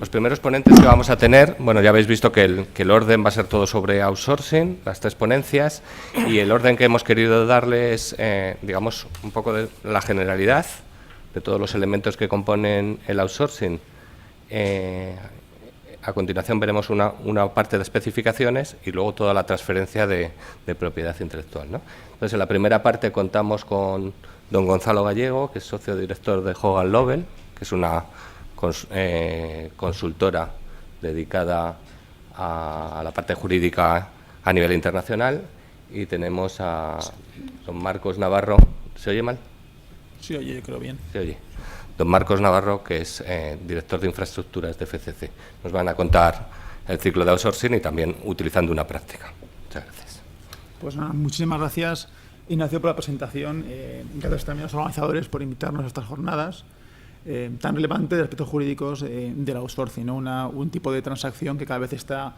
Los primeros ponentes que vamos a tener, bueno, ya habéis visto que el orden va a ser todo sobre outsourcing, las 3 ponencias, y el orden que hemos querido darle es, digamos, un poco de la generalidad de todos los elementos que componen el outsourcing. A continuación veremos una parte de especificaciones y luego toda la transferencia de propiedad intelectual, ¿no? Entonces, en la primera parte contamos con don Gonzalo Gallego, que es socio director de Hogan Lovells, que es una consultora dedicada a la parte jurídica a nivel internacional, y tenemos a don Marcos Navarro. ¿Se oye mal? Sí, oye, yo creo bien. Se oye. Don Marcos Navarro, que es director de infraestructuras de FCC. Nos van a contar el ciclo de outsourcing y también utilizando una práctica. Muchas gracias. Pues nada, muchísimas gracias, Ignacio, por la presentación. Gracias también a los organizadores por invitarnos a estas jornadas tan relevantes de aspectos jurídicos del outsourcing, ¿no? Un tipo de transacción que cada vez está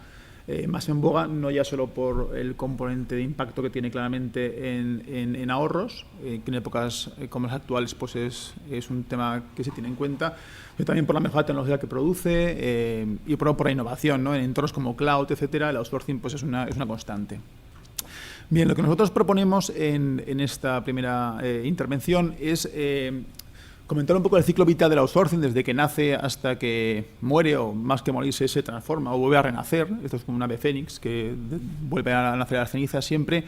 más en boga, no ya solo por el componente de impacto que tiene claramente en ahorros, que en épocas como las actuales pues es un tema que se tiene en cuenta, pero también por la mejora tecnología que produce y por la innovación, ¿no? En entornos como cloud, etcétera, el outsourcing pues es una constante. Bien, lo que nosotros proponemos en esta primera intervención es comentar un poco el ciclo vital del outsourcing, desde que nace hasta que muere, o más que morirse, se transforma o vuelve a renacer. Esto es como un ave fénix que vuelve a nacer a las cenizas siempre.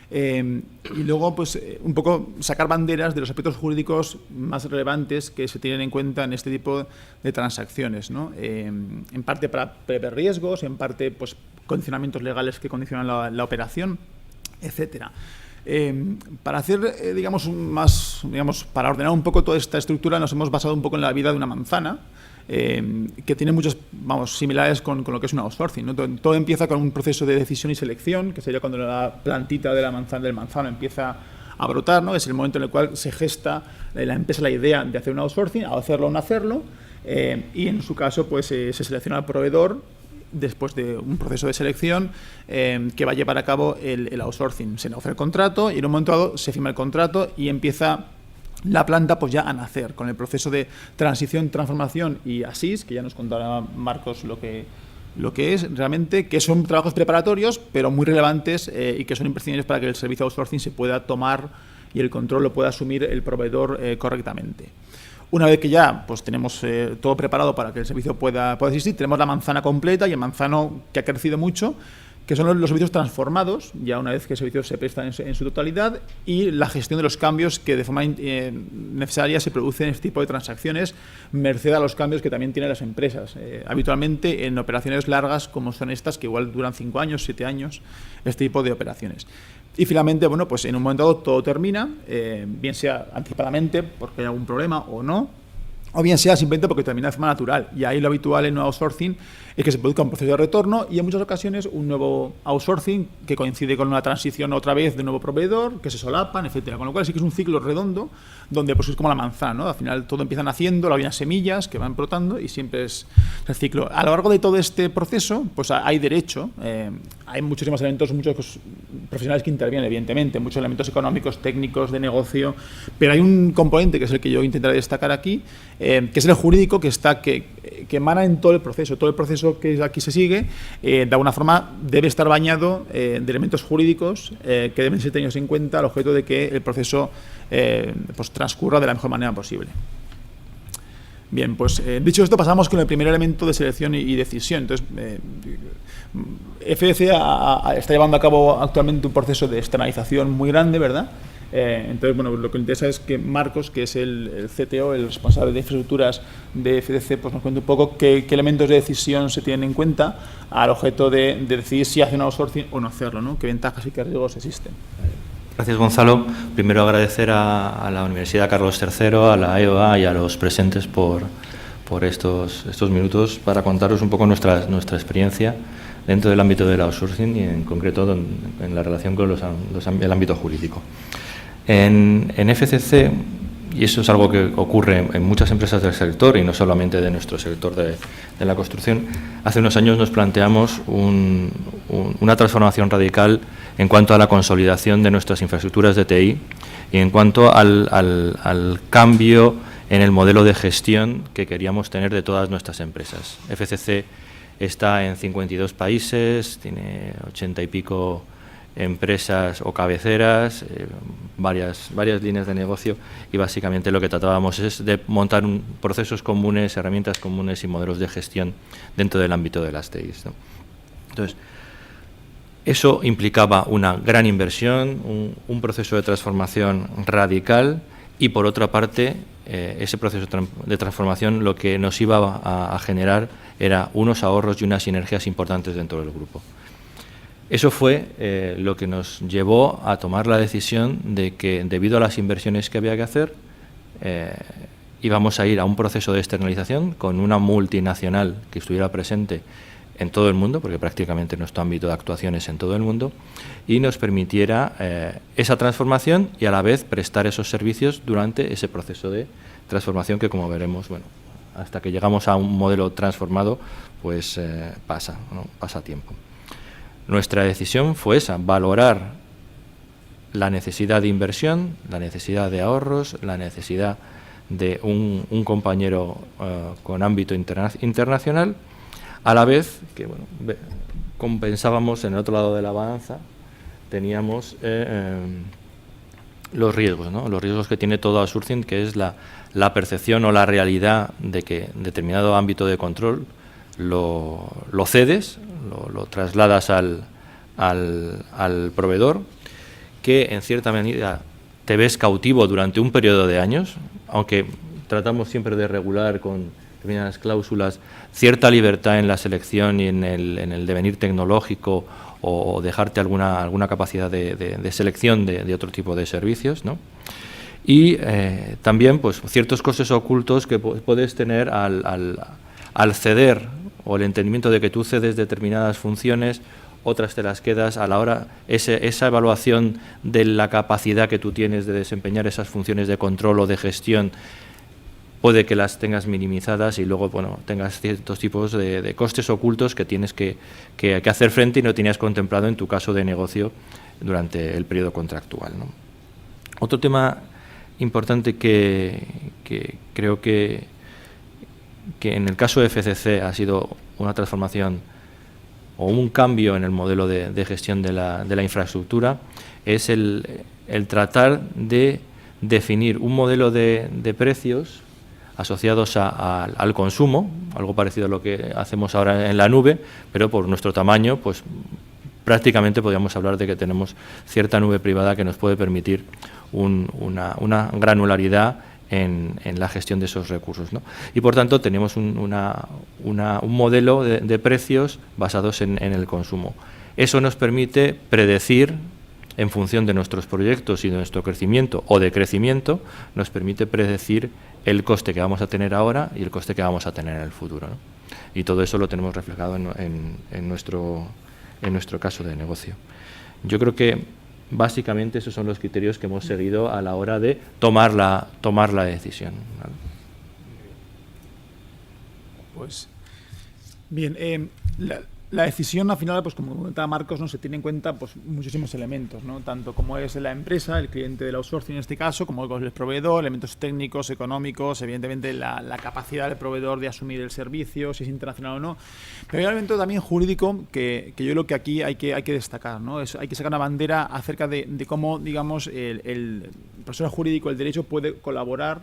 Y luego, pues, un poco sacar banderas de los aspectos jurídicos más relevantes que se tienen en cuenta en este tipo de transacciones, ¿no? En parte para prever riesgos, en parte, pues, condicionamientos legales que condicionan la operación, etcétera. Para hacer, para ordenar un poco toda esta estructura, nos hemos basado un poco en la vida de una manzana, que tiene muchos, similares con lo que es un outsourcing, ¿no? Todo empieza con un proceso de decisión y selección, que sería cuando la plantita de la manzana, del manzano, empieza a brotar, ¿no? Es el momento en el cual se gesta la empresa la idea de hacer un outsourcing, a hacerlo o no hacerlo, y en su caso, pues se selecciona al proveedor después de un proceso de selección que va a llevar a cabo el outsourcing. Se negocia el contrato y en un momento dado se firma el contrato y empieza la planta pues ya a nacer, con el proceso de transición, transformación y ASIS, que ya nos contará Marcos lo que es realmente, que son trabajos preparatorios, pero muy relevantes y que son imprescindibles para que el servicio de outsourcing se pueda tomar y el control lo pueda asumir el proveedor correctamente. Una vez que ya pues tenemos todo preparado para que el servicio pueda existir, tenemos la manzana completa y el manzano que ha crecido mucho, que son los servicios transformados, ya una vez que el servicio se presta en su totalidad, y la gestión de los cambios que de forma necesaria se producen en este tipo de transacciones, merced a los cambios que también tienen las empresas. Habitualmente en operaciones largas como son estas, que igual duran 5 años, 7 años, este tipo de operaciones. Y finalmente, bueno, pues en un momento dado todo termina, bien sea anticipadamente porque hay algún problema o no, o bien sea simplemente porque termina de forma natural. Y ahí lo habitual en un outsourcing es que se produzca un proceso de retorno y en muchas ocasiones un nuevo outsourcing que coincide con una transición otra vez de un nuevo proveedor, que se solapan, etcétera. Con lo cual sí que es un ciclo redondo donde pues es como la manzana, ¿no? Al final todo empieza naciendo, hay unas semillas que van brotando y siempre es el ciclo. A lo largo de todo este proceso pues hay derecho, hay muchísimos elementos, muchos profesionales que intervienen, evidentemente, muchos elementos económicos, técnicos, de negocio, pero hay un componente que es el que yo intentaré destacar aquí, que es el jurídico, que emana en todo el proceso que aquí se sigue, de alguna forma debe estar bañado de elementos jurídicos que deben ser tenidos en cuenta al objeto de que el proceso pues transcurra de la mejor manera posible. Bien, pues dicho esto, pasamos con el primer elemento de selección y decisión. Entonces, FCC está llevando a cabo actualmente un proceso de externalización muy grande, ¿verdad? Entonces, bueno, lo que interesa es que Marcos, que es el CTO, el responsable de infraestructuras de FCC, pues nos cuente un poco qué elementos de decisión se tienen en cuenta al objeto de decidir si hacer un outsourcing o no hacerlo, ¿no? Qué ventajas y qué riesgos existen. Gracias, Gonzalo. Primero agradecer a la Universidad Carlos III, a la EOA y a los presentes por estos minutos para contaros un poco nuestra experiencia dentro del ámbito del outsourcing y en concreto en la relación con el ámbito jurídico. En FCC, y eso es algo que ocurre en muchas empresas del sector y no solamente de nuestro sector de la construcción, hace unos años nos planteamos una transformación radical en cuanto a la consolidación de nuestras infraestructuras de TI y en cuanto al cambio en el modelo de gestión que queríamos tener de todas nuestras empresas. FCC está en 52 países, tiene 80 y pico empresas o cabeceras, varias líneas de negocio, y básicamente lo que tratábamos es de montar procesos comunes, herramientas comunes y modelos de gestión dentro del ámbito de las TIs, ¿no? Entonces, eso implicaba una gran inversión, un proceso de transformación radical, y por otra parte, ese proceso de transformación lo que nos iba a generar era unos ahorros y unas sinergias importantes dentro del grupo. Eso fue lo que nos llevó a tomar la decisión de que, debido a las inversiones que había que hacer, íbamos a ir a un proceso de externalización con una multinacional que estuviera presente en todo el mundo, porque prácticamente nuestro ámbito de actuación es en todo el mundo, y nos permitiera esa transformación y a la vez prestar esos servicios durante ese proceso de transformación que, como veremos, bueno, hasta que llegamos a un modelo transformado, pues pasa, ¿no? Pasa tiempo. Nuestra decisión fue esa, valorar la necesidad de inversión, la necesidad de ahorros, la necesidad de un compañero con ámbito internacional, a la vez que, bueno, compensábamos en el otro lado de la balanza, teníamos los riesgos, ¿no? Los riesgos que tiene todo outsourcing, que es la percepción o la realidad de que en determinado ámbito de control lo cedes, lo trasladas al proveedor, que en cierta medida te ves cautivo durante un periodo de años, aunque tratamos siempre de regular con determinadas cláusulas cierta libertad en la selección y en el devenir tecnológico, o dejarte alguna capacidad de selección de otro tipo de servicios, ¿no? Y también pues ciertos costes ocultos que puedes tener al ceder, o el entendimiento de que tú cedes determinadas funciones, otras te las quedas a la hora, esa evaluación de la capacidad que tú tienes de desempeñar esas funciones de control o de gestión, puede que las tengas minimizadas y luego, bueno, tengas ciertos tipos de costes ocultos que tienes que hacer frente y no tenías contemplado en tu caso de negocio durante el periodo contractual, ¿no? Otro tema importante que creo que en el caso de FCC ha sido una transformación o un cambio en el modelo de gestión de la infraestructura, es el tratar de definir un modelo de precios asociados al consumo, algo parecido a lo que hacemos ahora en la nube, pero por nuestro tamaño, pues prácticamente podríamos hablar de que tenemos cierta nube privada que nos puede permitir una granularidad en la gestión de esos recursos, ¿no? Y por tanto tenemos un modelo de precios basados en el consumo. Eso nos permite predecir, en función de nuestros proyectos y de nuestro crecimiento o decrecimiento, nos permite predecir el coste que vamos a tener ahora y el coste que vamos a tener en el futuro, ¿no? Y todo eso lo tenemos reflejado en nuestro caso de negocio. Yo creo que básicamente esos son los criterios que hemos seguido a la hora de tomar la decisión, ¿vale? Pues bien, la decisión al final, pues como comentaba Marcos, ¿no? Se tiene en cuenta pues muchísimos elementos, ¿no? Tanto como es la empresa, el cliente del outsourcing en este caso, como el proveedor, elementos técnicos, económicos, evidentemente la capacidad del proveedor de asumir el servicio, si es internacional o no. Pero hay un elemento también jurídico que yo creo que aquí hay que destacar, ¿no? Hay que sacar una bandera acerca de cómo, digamos, el profesor jurídico, el derecho, puede colaborar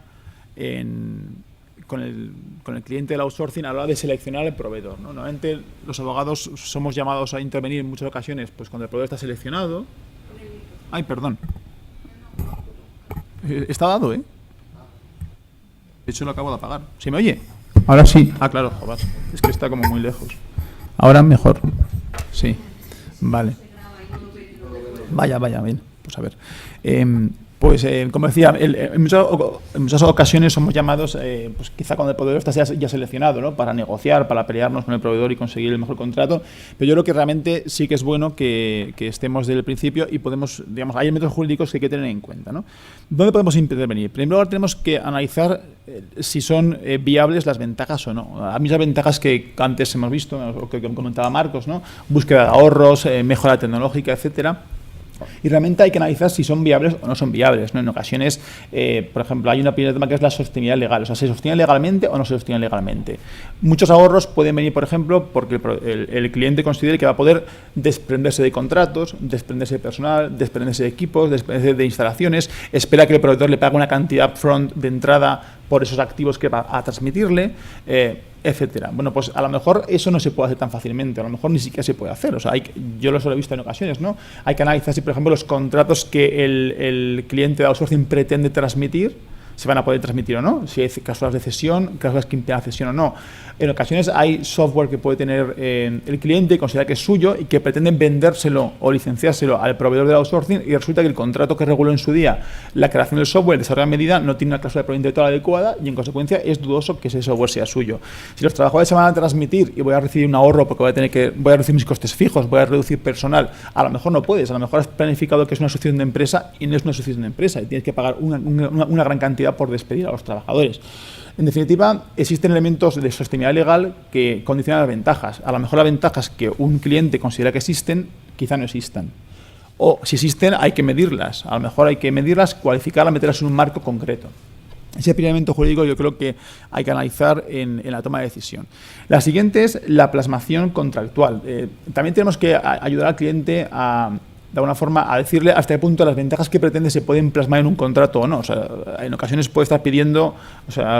con el cliente del outsourcing a la hora de seleccionar el proveedor, ¿no? Normalmente los abogados somos llamados a intervenir en muchas ocasiones pues cuando el proveedor está seleccionado. Ay, perdón. Está dado, ¿eh? De hecho lo acabo de apagar. ¿Se me oye? Ahora sí. Ah, claro, joder. Es que está como muy lejos. Ahora mejor. Sí. Vale. Vaya, bien. Pues a ver. Pues, como decía, en muchas ocasiones somos llamados, pues quizá cuando el proveedor está ya seleccionado, ¿no? Para negociar, para pelearnos con el proveedor y conseguir el mejor contrato. Pero yo creo que realmente sí que es bueno que estemos desde el principio y podemos, digamos, hay elementos jurídicos que hay que tener en cuenta, ¿no? ¿Dónde podemos intervenir? Primero tenemos que analizar si son viables las ventajas o no. A mí las ventajas que antes hemos visto, o que comentaba Marcos, ¿no? Búsqueda de ahorros, mejora tecnológica, etcétera. Y realmente hay que analizar si son viables o no son viables, ¿no? En ocasiones, por ejemplo, hay una primera tema que es la sostenibilidad legal. O sea, ¿se sostiene legalmente o no se sostiene legalmente? Muchos ahorros pueden venir, por ejemplo, porque el cliente considere que va a poder desprenderse de contratos, desprenderse de personal, desprenderse de equipos, desprenderse de instalaciones, espera que el proveedor le pague una cantidad upfront de entrada por esos activos que va a transmitirle, etcétera. Bueno, pues a lo mejor eso no se puede hacer tan fácilmente, a lo mejor ni siquiera se puede hacer. O sea, yo lo he visto en ocasiones, ¿no? Hay que analizar si, por ejemplo, los contratos que el cliente de outsourcing pretende transmitir se van a poder transmitir o no, si hay cláusulas de cesión, cláusulas que impidan cesión o no. En ocasiones hay software que puede tener el cliente y considera que es suyo y que pretenden vendérselo o licenciárselo al proveedor del outsourcing y resulta que el contrato que reguló en su día la creación del software, desarrollo a medida, no tiene una cláusula de propiedad intelectual adecuada y en consecuencia es dudoso que ese software sea suyo. Si los trabajadores se van a transmitir y voy a recibir un ahorro porque voy a reducir mis costes fijos, voy a reducir personal, a lo mejor no puedes, a lo mejor has planificado que es una asociación de empresa y no es una asociación de empresa y tienes que pagar una gran cantidad por despedir a los trabajadores. En definitiva, existen elementos de sostenibilidad legal que condicionan las ventajas. A lo mejor las ventajas que un cliente considera que existen, quizá no existan. O si existen, hay que medirlas. A lo mejor hay que medirlas, cualificarlas, meterlas en un marco concreto. Ese primer elemento jurídico yo creo que hay que analizar en la toma de decisión. La siguiente es la plasmación contractual. También tenemos que ayudar al cliente de alguna forma a decirle hasta qué punto las ventajas que pretende se pueden plasmar en un contrato o no. O sea, en ocasiones puede estar pidiendo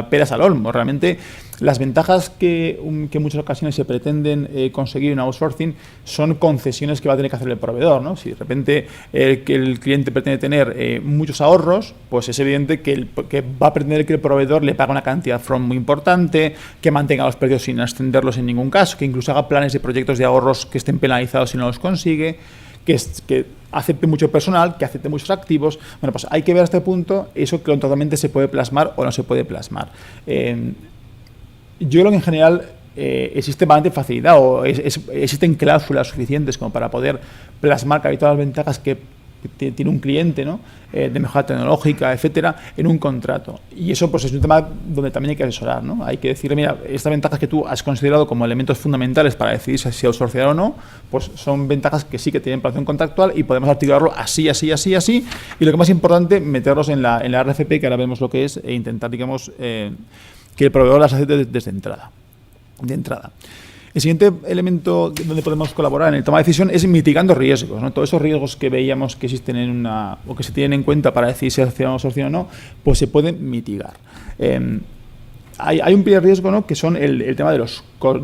peras al olmo. Realmente las ventajas que en muchas ocasiones se pretenden conseguir en outsourcing son concesiones que va a tener que hacer el proveedor, ¿no? Si de repente que el cliente pretende tener muchos ahorros, pues es evidente que va a pretender que el proveedor le pague una cantidad front muy importante, que mantenga los precios sin ascenderlos en ningún caso, que incluso haga planes de proyectos de ahorros que estén penalizados si no los consigue, que acepte mucho personal, que acepte muchos activos. Bueno, pues hay que ver hasta este punto eso que totalmente se puede plasmar o no se puede plasmar. Yo creo que en general existe bastante facilidad o existen cláusulas suficientes como para poder plasmar casi todas las ventajas que tiene un cliente, ¿no? De mejora tecnológica, etcétera, en un contrato. Y eso pues es un tema donde también hay que asesorar, ¿no? Hay que decirle, mira, estas ventajas que tú has considerado como elementos fundamentales para decidir si outsourcear o no, pues son ventajas que sí que tienen relación contractual y podemos articularlo así, así, así, así. Y lo que más importante, meterlos en la RFP, que ahora vemos lo que es, e intentar, digamos, que el proveedor las acepte desde entrada. De entrada. El siguiente elemento donde podemos colaborar en el toma de decisión es mitigando riesgos, ¿no? Todos esos riesgos que veíamos que existen o que se tienen en cuenta para decidir si hacemos outsourcing o no, pues se pueden mitigar. Hay un primer riesgo, ¿no? Que son el tema de los la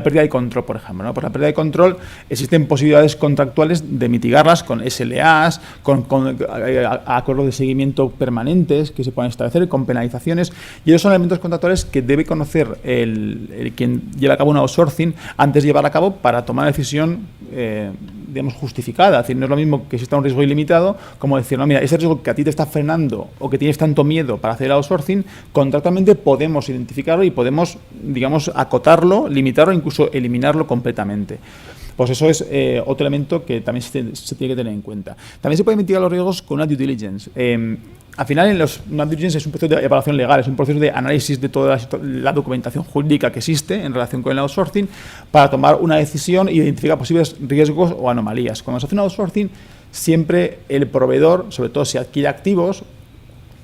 pérdida de control, por ejemplo, ¿no? Por la pérdida de control existen posibilidades contractuales de mitigarlas con SLAs, con acuerdos de seguimiento permanentes que se pueden establecer, con penalizaciones, y esos son elementos contractuales que debe conocer quien lleva a cabo un outsourcing antes de llevar a cabo para tomar una decisión digamos, justificada. Es decir, no es lo mismo que exista un riesgo ilimitado como decir, no, mira, ese riesgo que a ti te está frenando o que tienes tanto miedo para hacer el outsourcing, contractualmente podemos identificarlo y podemos, digamos, acotarlo, limitarlo, incluso eliminarlo completamente. Pues eso es otro elemento que también se tiene que tener en cuenta. También se pueden mitigar los riesgos con una due diligence. Al final, una due diligence es un proceso de evaluación legal, es un proceso de análisis de toda la documentación jurídica que existe en relación con el outsourcing para tomar una decisión e identificar posibles riesgos o anomalías. Cuando se hace un outsourcing, siempre el proveedor, sobre todo si adquiere activos,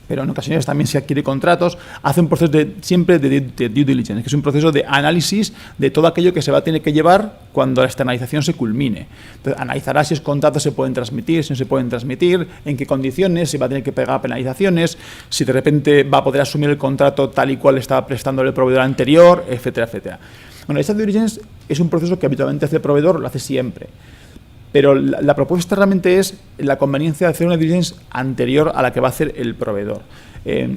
pero en ocasiones también se adquiere contratos, hace un proceso siempre de due diligence, que es un proceso de análisis de todo aquello que se va a tener que llevar cuando la externalización se culmine. Entonces, analizará si esos contratos se pueden transmitir, si no se pueden transmitir, en qué condiciones, si va a tener que pagar penalizaciones, si de repente va a poder asumir el contrato tal y cual estaba prestando el proveedor anterior, etcétera, etcétera. Bueno, esta due diligence es un proceso que habitualmente hace el proveedor, lo hace siempre. Pero la propuesta realmente es la conveniencia de hacer una due diligence anterior a la que va a hacer el proveedor.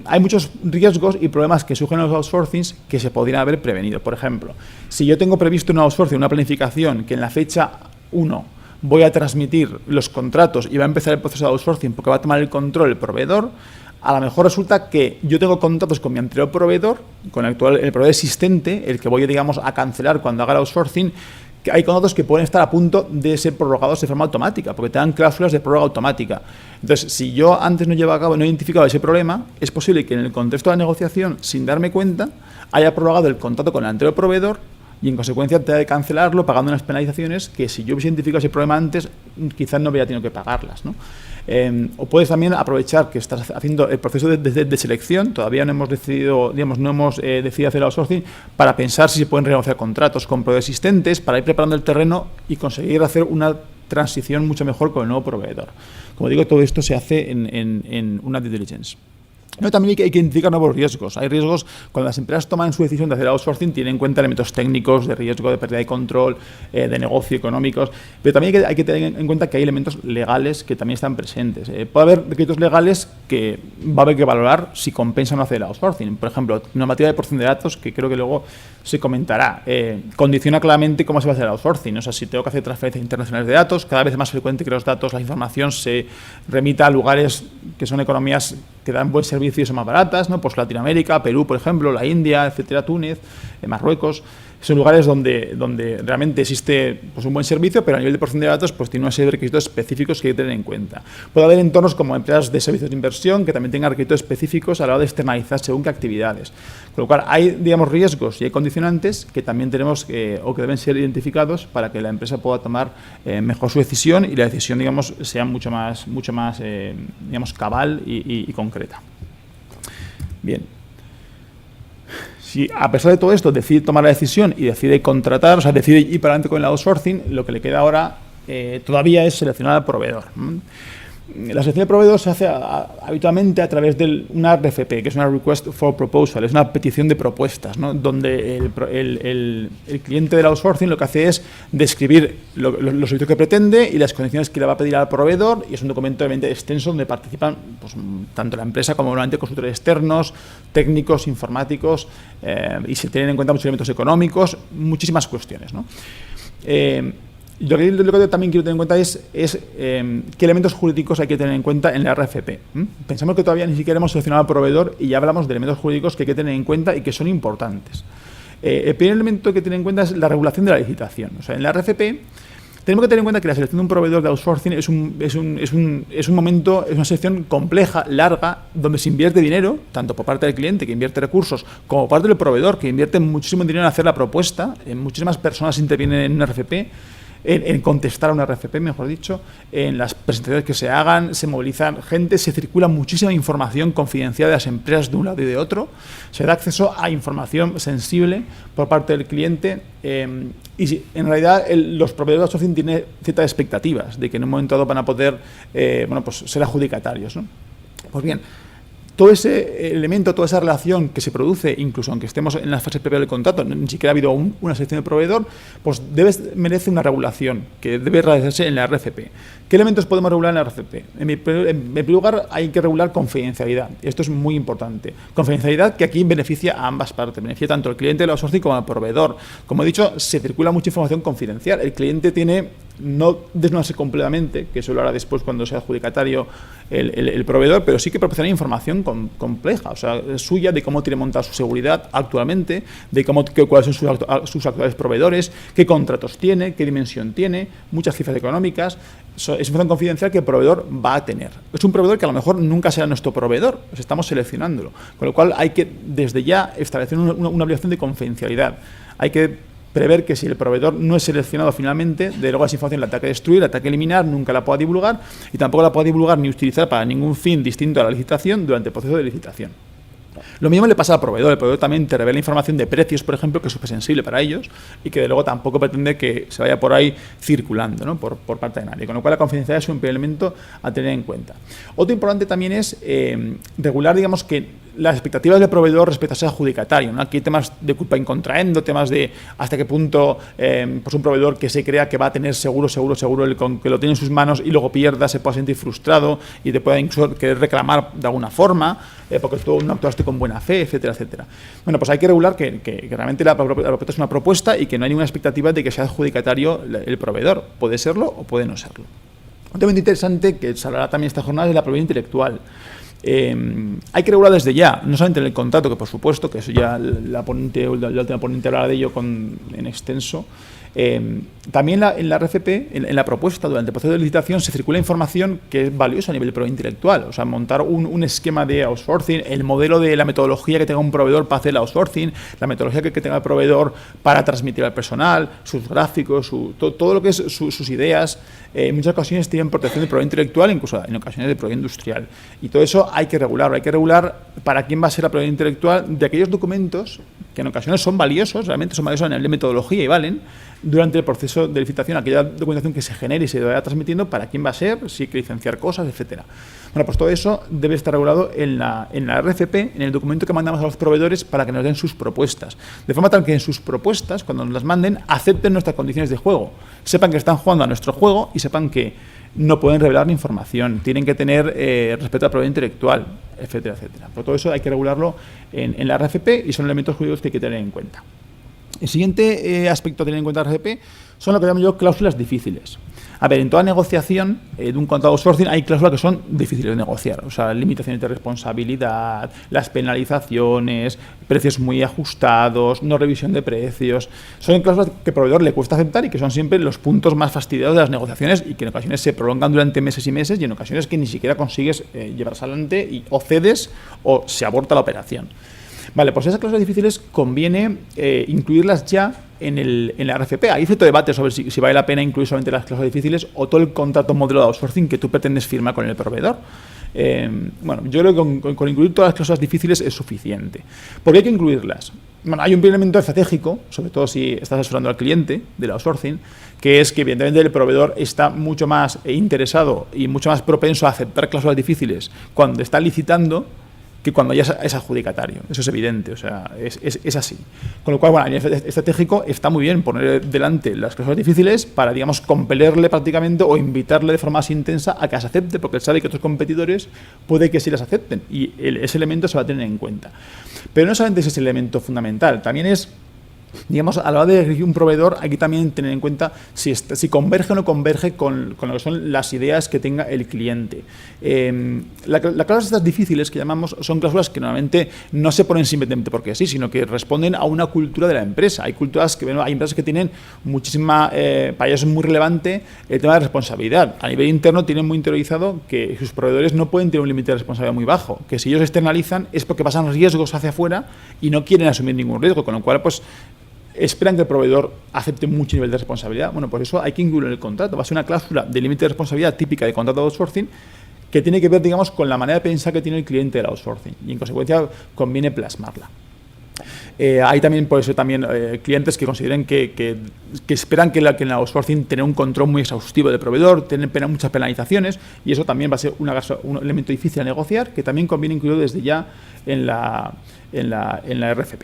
Hay muchos riesgos y problemas que surgen en los outsourcings que se podrían haber prevenido. Por ejemplo, si yo tengo previsto un outsourcing, una planificación, que en la fecha 1 voy a transmitir los contratos y va a empezar el proceso de outsourcing porque va a tomar el control el proveedor, a lo mejor resulta que yo tengo contratos con mi anterior proveedor, con el proveedor existente, el que voy, digamos, a cancelar cuando haga el outsourcing, que hay contratos que pueden estar a punto de ser prorrogados de forma automática, porque te dan cláusulas de prórroga automática. Entonces, si yo antes no he identificado ese problema, es posible que en el contexto de la negociación, sin darme cuenta, haya prorrogado el contrato con el anterior proveedor y en consecuencia te ha de cancelarlo pagando unas penalizaciones que si yo hubiese identificado ese problema antes, quizás no hubiera tenido que pagarlas, ¿no? O puedes también aprovechar que estás haciendo el proceso de selección, todavía no hemos decidido, decidido hacer el outsourcing, para pensar si se pueden renegociar contratos con proveedores existentes, para ir preparando el terreno y conseguir hacer una transición mucho mejor con el nuevo proveedor. Como digo, todo esto se hace en una due diligence. No, también hay que identificar nuevos riesgos. Hay riesgos, cuando las empresas toman su decisión de hacer outsourcing, tienen en cuenta elementos técnicos, de riesgo, de pérdida de control, de negocio, económicos, pero también hay que tener en cuenta que hay elementos legales que también están presentes. Puede haber requisitos legales que va a haber que valorar si compensa o no hacer el outsourcing. Por ejemplo, normativa de protección de datos, que creo que luego se comentará, condiciona claramente cómo se va a hacer el outsourcing. O sea, si tengo que hacer transferencias internacionales de datos, cada vez es más frecuente que los datos, la información se remita a lugares que son economías que dan buen servicio y son más baratas, ¿no? Pues Latinoamérica, Perú, por ejemplo, la India, etcétera, Túnez, Marruecos. Son lugares donde realmente existe pues, un buen servicio, pero a nivel de protección de datos pues, tiene una serie de requisitos específicos que hay que tener en cuenta. Puede haber entornos como empresas de servicios de inversión que también tengan requisitos específicos a la hora de externalizar según qué actividades. Con lo cual, hay digamos, riesgos y hay condicionantes que también tenemos o que deben ser identificados para que la empresa pueda tomar mejor su decisión y la decisión digamos, sea mucho más digamos, cabal y concreta. Bien. Si a pesar de todo esto decide tomar la decisión y decide contratar, o sea, decide ir para adelante con el outsourcing, lo que le queda ahora todavía es seleccionar al proveedor. La selección de proveedor se hace habitualmente a través de una RFP, que es una Request for Proposal, es una petición de propuestas, ¿no? Donde el cliente del outsourcing lo que hace es describir los servicios que pretende y las condiciones que le va a pedir al proveedor, y es un documento obviamente extenso donde participan pues, tanto la empresa como normalmente consultores externos, técnicos, informáticos, y se tienen en cuenta muchos elementos económicos, muchísimas cuestiones, ¿no? Lo que también quiero tener en cuenta es qué elementos jurídicos hay que tener en cuenta en la RFP. Pensamos que todavía ni siquiera hemos seleccionado al proveedor y ya hablamos de elementos jurídicos que hay que tener en cuenta y que son importantes. El primer elemento que tener en cuenta es la regulación de la licitación. O sea, en la RFP tenemos que tener en cuenta que la selección de un proveedor de outsourcing es un momento, es una selección compleja, larga, donde se invierte dinero, tanto por parte del cliente, que invierte recursos, como por parte del proveedor, que invierte muchísimo dinero en hacer la propuesta. Muchísimas personas intervienen en una RFP. En contestar a una RFP, mejor dicho, en las presentaciones que se hagan, se movilizan gente, se circula muchísima información confidencial de las empresas de un lado y de otro, se da acceso a información sensible por parte del cliente y en realidad los proveedores de outsourcing tienen ciertas expectativas de que en un momento dado van a poder pues ser adjudicatarios, ¿no? Pues bien, todo ese elemento, toda esa relación que se produce, incluso aunque estemos en las fases previas del contrato, ni siquiera ha habido una selección de proveedor, pues merece una regulación que debe realizarse en la RFP. ¿Qué elementos podemos regular en la RFP? En primer lugar, hay que regular confidencialidad. Esto es muy importante. Confidencialidad que aquí beneficia a ambas partes. Beneficia tanto al cliente del outsourcing como al proveedor. Como he dicho, se circula mucha información confidencial. El cliente tiene no desnudarse completamente, que eso lo hará después cuando sea adjudicatario el proveedor, pero sí que proporciona información compleja, o sea, suya, de cómo tiene montada su seguridad actualmente, de cuáles son sus actuales proveedores, qué contratos tiene, qué dimensión tiene, muchas cifras económicas. Es información confidencial que el proveedor va a tener. Es un proveedor que a lo mejor nunca será nuestro proveedor, pues estamos seleccionándolo, con lo cual hay que desde ya establecer una obligación de confidencialidad. Hay que prever que si el proveedor no es seleccionado finalmente, de luego esa información la ataque destruir, la ataque eliminar, nunca la pueda divulgar y tampoco la pueda divulgar ni utilizar para ningún fin distinto a la licitación durante el proceso de licitación. Lo mismo le pasa al proveedor. El proveedor también te revela información de precios, por ejemplo, que es súper sensible para ellos y que de luego tampoco pretende que se vaya por ahí circulando, ¿no? por parte de nadie. Con lo cual la confidencialidad es un primer elemento a tener en cuenta. Otro importante también es regular, digamos, que las expectativas del proveedor respecto a ese adjudicatario, ¿no? Aquí hay temas de culpa in contraendo, temas de hasta qué punto pues un proveedor que se crea que va a tener seguro, que lo tiene en sus manos y luego pierda, se pueda sentir frustrado y te pueda incluso querer reclamar de alguna forma porque tú no actuaste con buena fe, etcétera, etcétera. Bueno, pues hay que regular que realmente la propuesta es una propuesta y que no hay ninguna expectativa de que sea adjudicatario el proveedor. Puede serlo o puede no serlo. Un tema interesante que se hablará también esta jornada es la propiedad intelectual. Hay que regular desde ya, no solamente en el contrato, que por supuesto, que eso ya la última ponente hablará de ello en extenso, También en la RFP, en la propuesta, durante el proceso de licitación, se circula información que es valiosa a nivel de propiedad intelectual. O sea, montar un esquema de outsourcing, el modelo de la metodología que tenga un proveedor para hacer el outsourcing, la metodología que tenga el proveedor para transmitir al personal, sus gráficos, todo lo que es sus ideas. En muchas ocasiones tienen protección de propiedad intelectual, incluso en ocasiones de propiedad industrial. Y todo eso hay que regularlo. Hay que regular para quién va a ser la propiedad intelectual de aquellos documentos que en ocasiones son valiosos, realmente son valiosos a nivel de metodología y valen, durante el proceso de licitación, aquella documentación que se genere y se vaya transmitiendo, para quién va a ser, si hay que licenciar cosas, etcétera. Bueno, pues todo eso debe estar regulado en la RFP, en el documento que mandamos a los proveedores para que nos den sus propuestas. De forma tal que en sus propuestas, cuando nos las manden, acepten nuestras condiciones de juego, sepan que están jugando a nuestro juego y sepan que no pueden revelar la información, tienen que tener respeto a la propiedad intelectual, etcétera, etcétera. Por todo eso hay que regularlo en la RFP y son elementos jurídicos que hay que tener en cuenta. El siguiente aspecto a tener en cuenta de la RFP son lo que llamo yo cláusulas difíciles. A ver, en toda negociación de un contrato outsourcing hay cláusulas que son difíciles de negociar. O sea, limitaciones de responsabilidad, las penalizaciones, precios muy ajustados, no revisión de precios. Son cláusulas que al proveedor le cuesta aceptar y que son siempre los puntos más fastidiosos de las negociaciones y que en ocasiones se prolongan durante meses y meses y en ocasiones que ni siquiera consigues llevarse adelante o cedes o se aborta la operación. Vale, pues esas cláusulas difíciles conviene incluirlas ya en la RFP. Hay cierto debate sobre si vale la pena incluir solamente las cláusulas difíciles o todo el contrato modelo de outsourcing que tú pretendes firmar con el proveedor. Bueno, yo creo que con incluir todas las cláusulas difíciles es suficiente. ¿Por qué hay que incluirlas? Bueno, hay un elemento estratégico, sobre todo si estás asesorando al cliente del outsourcing, que es que evidentemente el proveedor está mucho más interesado y mucho más propenso a aceptar cláusulas difíciles cuando está licitando que cuando ya es adjudicatario. Eso es evidente, o sea, es así. Con lo cual, bueno, a nivel estratégico está muy bien poner delante las cláusulas difíciles para, digamos, compelerle prácticamente o invitarle de forma más intensa a que las acepte, porque él sabe que otros competidores puede que sí las acepten y ese elemento se va a tener en cuenta. Pero no solamente es ese elemento fundamental, también es, digamos, a la hora de elegir un proveedor, hay que también tener en cuenta si converge o no converge con lo que son las ideas que tenga el cliente. Las cláusulas estas difíciles que llamamos son cláusulas que normalmente no se ponen simplemente porque sí, sino que responden a una cultura de la empresa. Hay culturas que, bueno, hay empresas que tienen muchísima, para ellos es muy relevante el tema de responsabilidad. A nivel interno tienen muy interiorizado que sus proveedores no pueden tener un límite de responsabilidad muy bajo, que si ellos externalizan es porque pasan riesgos hacia afuera y no quieren asumir ningún riesgo, con lo cual, pues, esperan que el proveedor acepte mucho nivel de responsabilidad. Bueno, por eso hay que incluir en el contrato. Va a ser una cláusula de límite de responsabilidad típica de contrato de outsourcing que tiene que ver, digamos, con la manera de pensar que tiene el cliente del outsourcing y en consecuencia conviene plasmarla. Hay también, por eso, también clientes que consideren que esperan que en el outsourcing tener un control muy exhaustivo del proveedor, tener muchas penalizaciones y eso también va a ser un elemento difícil a negociar que también conviene incluirlo desde ya en la RFP.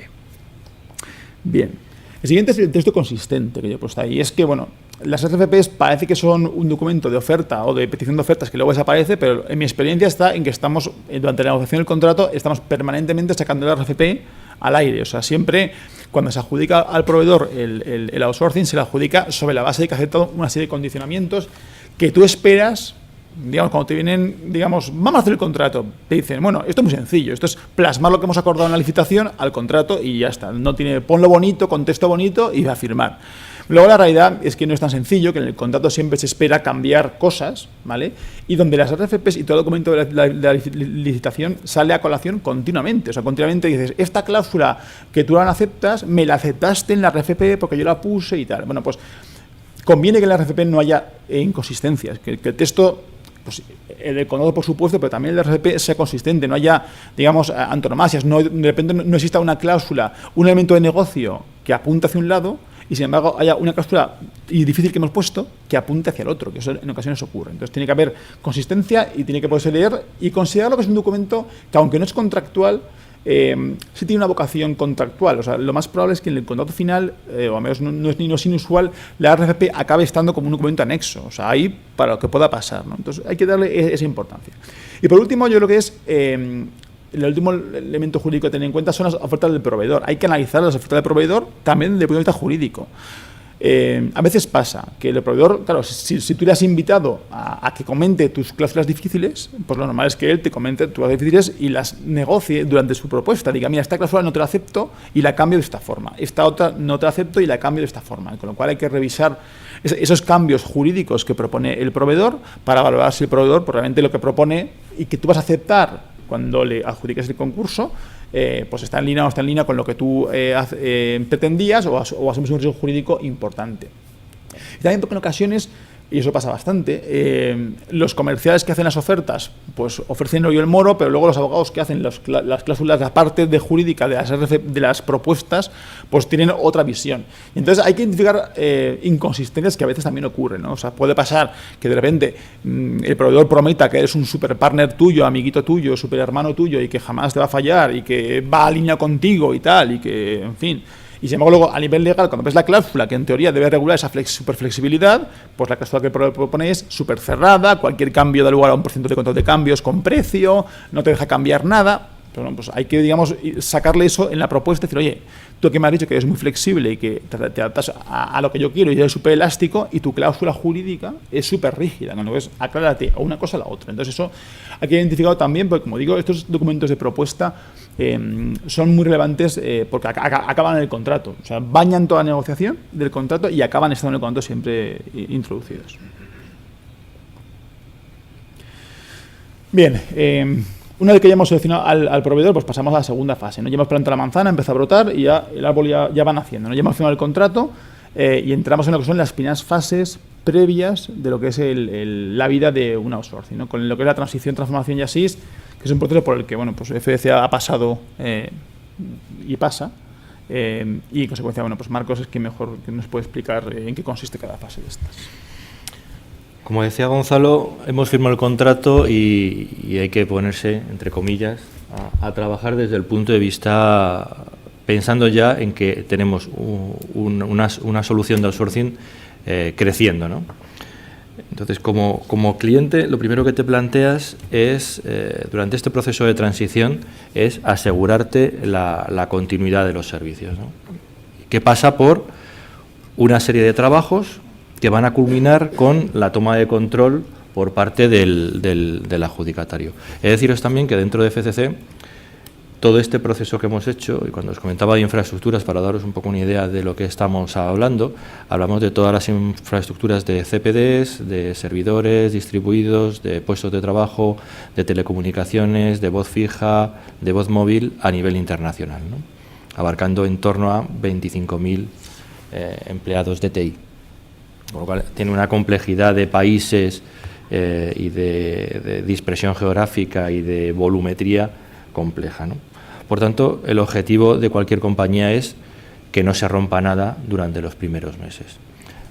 Bien. El siguiente es el texto consistente que yo he puesto ahí. Es que, bueno, las RFPs parece que son un documento de oferta o de petición de ofertas que luego desaparece, pero en mi experiencia está en que estamos, durante la negociación del contrato, estamos permanentemente sacando la RFP al aire. O sea, siempre cuando se adjudica al proveedor el outsourcing, se le adjudica sobre la base de que acepta una serie de condicionamientos que tú esperas. Digamos, cuando te vienen, digamos, vamos a hacer el contrato, te dicen, bueno, esto es muy sencillo, esto es plasmar lo que hemos acordado en la licitación al contrato y ya está. No tiene, ponlo bonito, contexto bonito y va a firmar. Luego la realidad es que no es tan sencillo, que en el contrato siempre se espera cambiar cosas, ¿vale? Y donde las RFPs y todo el documento de la licitación sale a colación continuamente. O sea, continuamente dices, esta cláusula que tú la aceptas, me la aceptaste en la RFP porque yo la puse y tal. Bueno, pues conviene que en la RFP no haya inconsistencias, que el texto, pues, el del contrato por supuesto, pero también el RFP sea consistente, no haya, digamos, antonomasias, de repente no exista una cláusula, un elemento de negocio que apunta hacia un lado y sin embargo haya una cláusula difícil que hemos puesto que apunte hacia el otro, que eso en ocasiones ocurre. Entonces tiene que haber consistencia y tiene que poderse leer y considerarlo que es un documento que, aunque no es contractual, sí tiene una vocación contractual. O sea, lo más probable es que en el contrato final, o al menos no es inusual, la RFP acabe estando como un documento anexo. O sea, ahí para lo que pueda pasar, ¿no? Entonces hay que darle esa importancia. Y por último, yo creo que es el último elemento jurídico a tener en cuenta son las ofertas del proveedor. Hay que analizar las ofertas del proveedor también desde el punto de vista jurídico. A veces pasa que el proveedor, claro, si tú le has invitado a que comente tus cláusulas difíciles, pues lo normal es que él te comente tus cláusulas difíciles y las negocie durante su propuesta. Diga, mira, esta cláusula no te la acepto y la cambio de esta forma. Esta otra no te la acepto y la cambio de esta forma. Con lo cual hay que revisar esos cambios jurídicos que propone el proveedor para valorar si el proveedor pues, realmente lo que propone y que tú vas a aceptar cuando le adjudiques el concurso, pues está en línea o no está en línea con lo que tú pretendías o asumes un riesgo jurídico importante. Y también porque en ocasiones, y eso pasa bastante, los comerciales que hacen las ofertas pues ofrecen el hoyo el moro, pero luego los abogados que hacen las cláusulas, la parte de jurídica de las propuestas, pues tienen otra visión. Y entonces hay que identificar inconsistencias que a veces también ocurren, ¿no? O sea, puede pasar que de repente el proveedor prometa que eres un super partner tuyo, amiguito tuyo, super hermano tuyo y que jamás te va a fallar y que va a línea contigo y tal, y que, en fin. Y sin embargo, luego, a nivel legal, cuando ves la cláusula que en teoría debe regular esa superflexibilidad, pues la cláusula que propone es súper cerrada, cualquier cambio da lugar a un porcentaje de control de cambios con precio, no te deja cambiar nada. Pero bueno, pues hay que, digamos, sacarle eso en la propuesta y decir, oye, tú que me has dicho que eres muy flexible y que te adaptas a lo que yo quiero y eres súper elástico y tu cláusula jurídica es súper rígida, ¿no? Entonces, aclárate a una cosa a la otra. Entonces, eso hay que identificarlo también, porque como digo, estos documentos de propuesta son muy relevantes porque acaban en el contrato. O sea, bañan toda la negociación del contrato y acaban estando en el contrato siempre introducidos. Bien, una vez que ya hemos seleccionado al proveedor, pues pasamos a la segunda fase, ¿no? Ya hemos plantado la manzana, empieza a brotar y ya el árbol ya va naciendo, ¿no? Ya hemos firmado el contrato y entramos en lo que son las primeras fases previas de lo que es la vida de un outsourcing, ¿no? Con lo que es la transición, transformación y asís, que es un proceso por el que bueno, pues FDC ha pasado y pasa. Y en consecuencia, bueno, pues Marcos es quien mejor que nos puede explicar en qué consiste cada fase de estas. Como decía Gonzalo, hemos firmado el contrato y hay que ponerse, entre comillas, a trabajar desde el punto de vista, pensando ya en que tenemos una solución de outsourcing creciendo, ¿no? Entonces, como cliente, lo primero que te planteas es, durante este proceso de transición, es asegurarte la continuidad de los servicios, ¿no? Que pasa por una serie de trabajos que van a culminar con la toma de control por parte del adjudicatario. He de deciros también que dentro de FCC, todo este proceso que hemos hecho, y cuando os comentaba de infraestructuras, para daros un poco una idea de lo que estamos hablando, hablamos de todas las infraestructuras de CPDs, de servidores distribuidos, de puestos de trabajo, de telecomunicaciones, de voz fija, de voz móvil a nivel internacional, ¿no? Abarcando en torno a 25.000 empleados de TI. Con lo cual tiene una complejidad de países y de dispersión geográfica y de volumetría compleja, ¿no? Por tanto, el objetivo de cualquier compañía es que no se rompa nada durante los primeros meses.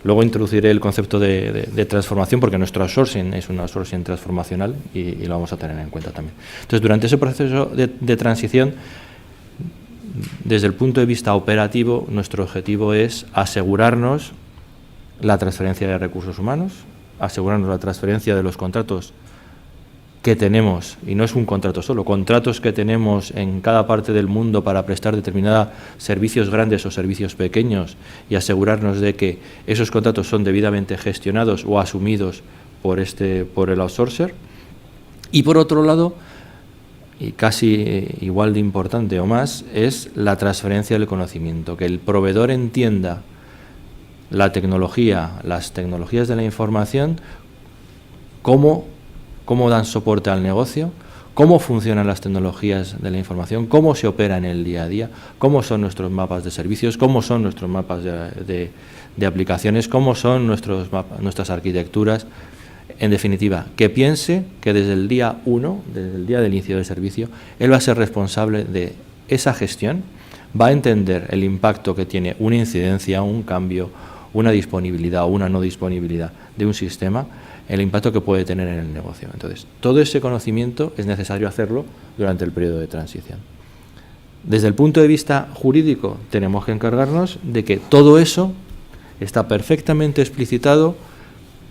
Luego introduciré el concepto de transformación, porque nuestro outsourcing es un outsourcing transformacional y lo vamos a tener en cuenta también. Entonces, durante ese proceso de transición, desde el punto de vista operativo, nuestro objetivo es asegurarnos la transferencia de recursos humanos, asegurarnos la transferencia de los contratos que tenemos, y no es un contrato solo, contratos que tenemos en cada parte del mundo para prestar determinados servicios grandes o servicios pequeños, y asegurarnos de que esos contratos son debidamente gestionados o asumidos por el outsourcer. Y por otro lado, y casi igual de importante o más, es la transferencia del conocimiento, que el proveedor entienda la tecnología, las tecnologías de la información, cómo dan soporte al negocio, cómo funcionan las tecnologías de la información, cómo se opera en el día a día, cómo son nuestros mapas de servicios, cómo son nuestros mapas de aplicaciones, cómo son nuestras arquitecturas. En definitiva, que piense que desde el día 1, desde el día del inicio del servicio, él va a ser responsable de esa gestión, va a entender el impacto que tiene una incidencia, un cambio, una disponibilidad o una no disponibilidad de un sistema, el impacto que puede tener en el negocio. Entonces, todo ese conocimiento es necesario hacerlo durante el periodo de transición. Desde el punto de vista jurídico, tenemos que encargarnos de que todo eso está perfectamente explicitado,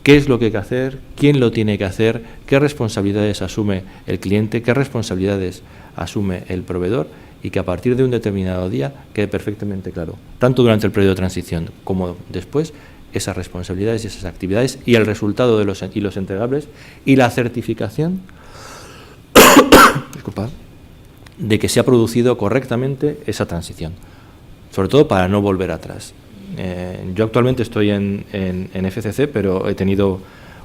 qué es lo que hay que hacer, quién lo tiene que hacer, qué responsabilidades asume el cliente, qué responsabilidades asume el proveedor, y que a partir de un determinado día quede perfectamente claro, tanto durante el periodo de transición como después, esas responsabilidades y esas actividades y el resultado de los entregables y la certificación disculpad, de que se ha producido correctamente esa transición, sobre todo para no volver atrás. Yo actualmente estoy en FCC, pero he tenido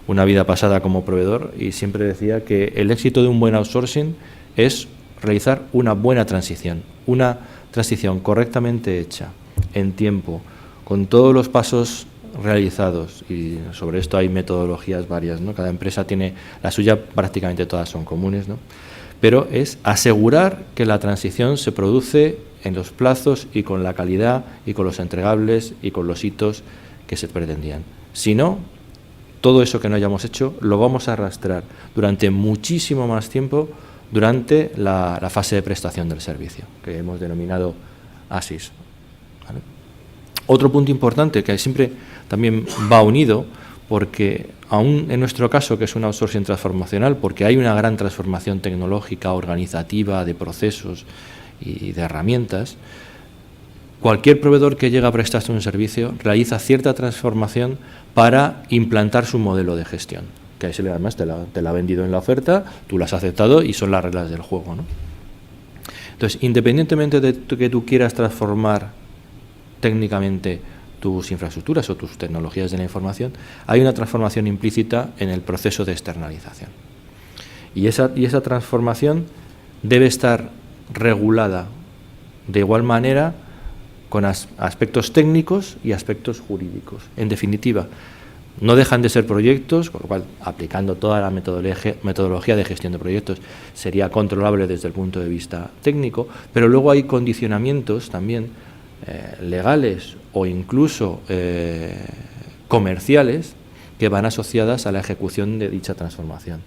una vida pasada como proveedor y siempre decía que el éxito de un buen outsourcing es realizar una buena transición correctamente hecha, en tiempo, con todos los pasos realizados, y sobre esto hay metodologías varias, ¿no? Cada empresa tiene la suya, prácticamente todas son comunes, ¿no? Pero es asegurar que la transición se produce en los plazos y con la calidad y con los entregables y con los hitos que se pretendían. Si no, todo eso que no hayamos hecho lo vamos a arrastrar durante muchísimo más tiempo durante la fase de prestación del servicio, que hemos denominado ASIS. ¿Vale? Otro punto importante que siempre también va unido, porque aún en nuestro caso, que es un outsourcing transformacional, porque hay una gran transformación tecnológica, organizativa, de procesos y de herramientas, cualquier proveedor que llega a prestarse un servicio realiza cierta transformación para implantar su modelo de gestión, que además te la ha vendido en la oferta, tú la has aceptado y son las reglas del juego, ¿no? Entonces, independientemente de que tú quieras transformar técnicamente tus infraestructuras o tus tecnologías de la información, hay una transformación implícita en el proceso de externalización. Y esa transformación debe estar regulada de igual manera con aspectos técnicos y aspectos jurídicos. En definitiva, no dejan de ser proyectos, con lo cual, aplicando toda la metodología de gestión de proyectos, sería controlable desde el punto de vista técnico, pero luego hay condicionamientos también legales o incluso comerciales que van asociadas a la ejecución de dicha transformación.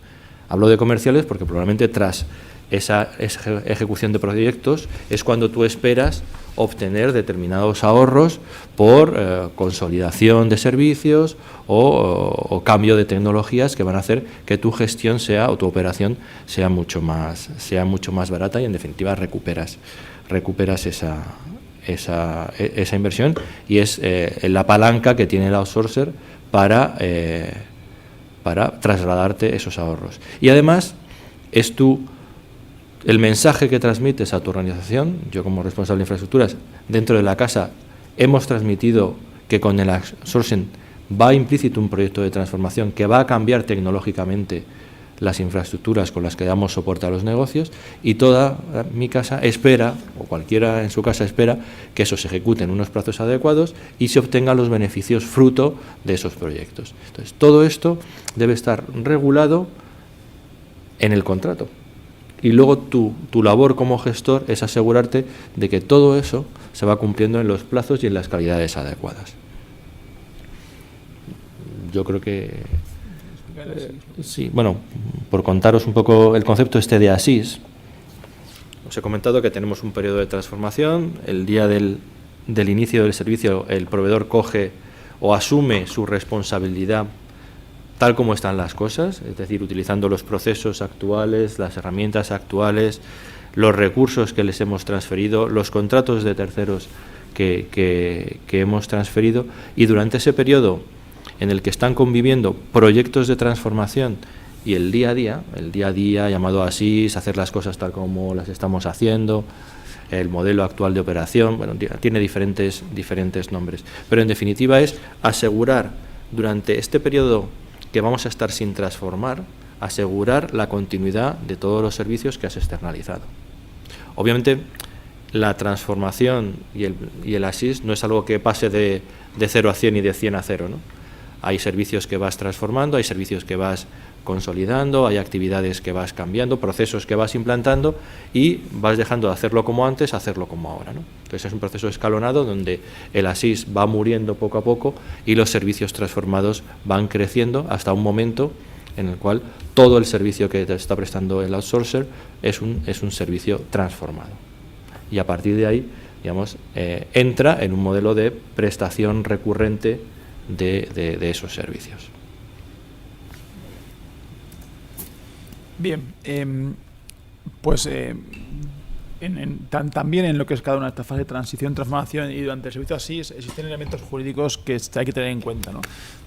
Hablo de comerciales porque probablemente tras esa ejecución de proyectos es cuando tú esperas obtener determinados ahorros por consolidación de servicios o cambio de tecnologías que van a hacer que tu gestión o tu operación sea mucho más barata y en definitiva recuperas esa inversión, y es la palanca que tiene el outsourcer para trasladarte esos ahorros. Y además es el mensaje que transmites a tu organización. Yo, como responsable de infraestructuras dentro de la casa, hemos transmitido que con el outsourcing va implícito un proyecto de transformación que va a cambiar tecnológicamente las infraestructuras con las que damos soporte a los negocios, y toda mi casa espera, o cualquiera en su casa espera, que eso se ejecute en unos plazos adecuados y se obtengan los beneficios fruto de esos proyectos. Entonces, todo esto debe estar regulado en el contrato. Y luego tu labor como gestor es asegurarte de que todo eso se va cumpliendo en los plazos y en las calidades adecuadas. Yo creo que sí, bueno, por contaros un poco el concepto de ASIS, os he comentado que tenemos un periodo de transformación. El día del inicio del servicio, el proveedor coge o asume su responsabilidad tal como están las cosas, es decir, utilizando los procesos actuales, las herramientas actuales, los recursos que les hemos transferido, los contratos de terceros que hemos transferido, y durante ese periodo en el que están conviviendo proyectos de transformación y el día a día llamado ASIS, hacer las cosas tal como las estamos haciendo, el modelo actual de operación, bueno, tiene diferentes nombres, pero en definitiva es asegurar durante este periodo que vamos a estar sin transformar, asegurar la continuidad de todos los servicios que has externalizado. Obviamente, la transformación y el ASIS no es algo que pase de 0 a 100 y de 100 a 0, ¿no? Hay servicios que vas transformando, hay servicios que vas consolidando, hay actividades que vas cambiando, procesos que vas implantando y vas dejando de hacerlo como antes a hacerlo como ahora, ¿no? Entonces es un proceso escalonado donde el ASIS va muriendo poco a poco y los servicios transformados van creciendo hasta un momento en el cual todo el servicio que te está prestando el outsourcer es un servicio transformado. Y a partir de ahí, digamos, entra en un modelo de prestación recurrente de esos servicios. Bien, pues también en lo que es cada una de estas fases de transición, transformación y durante el servicio así existen elementos jurídicos que hay que tener en cuenta, ¿no?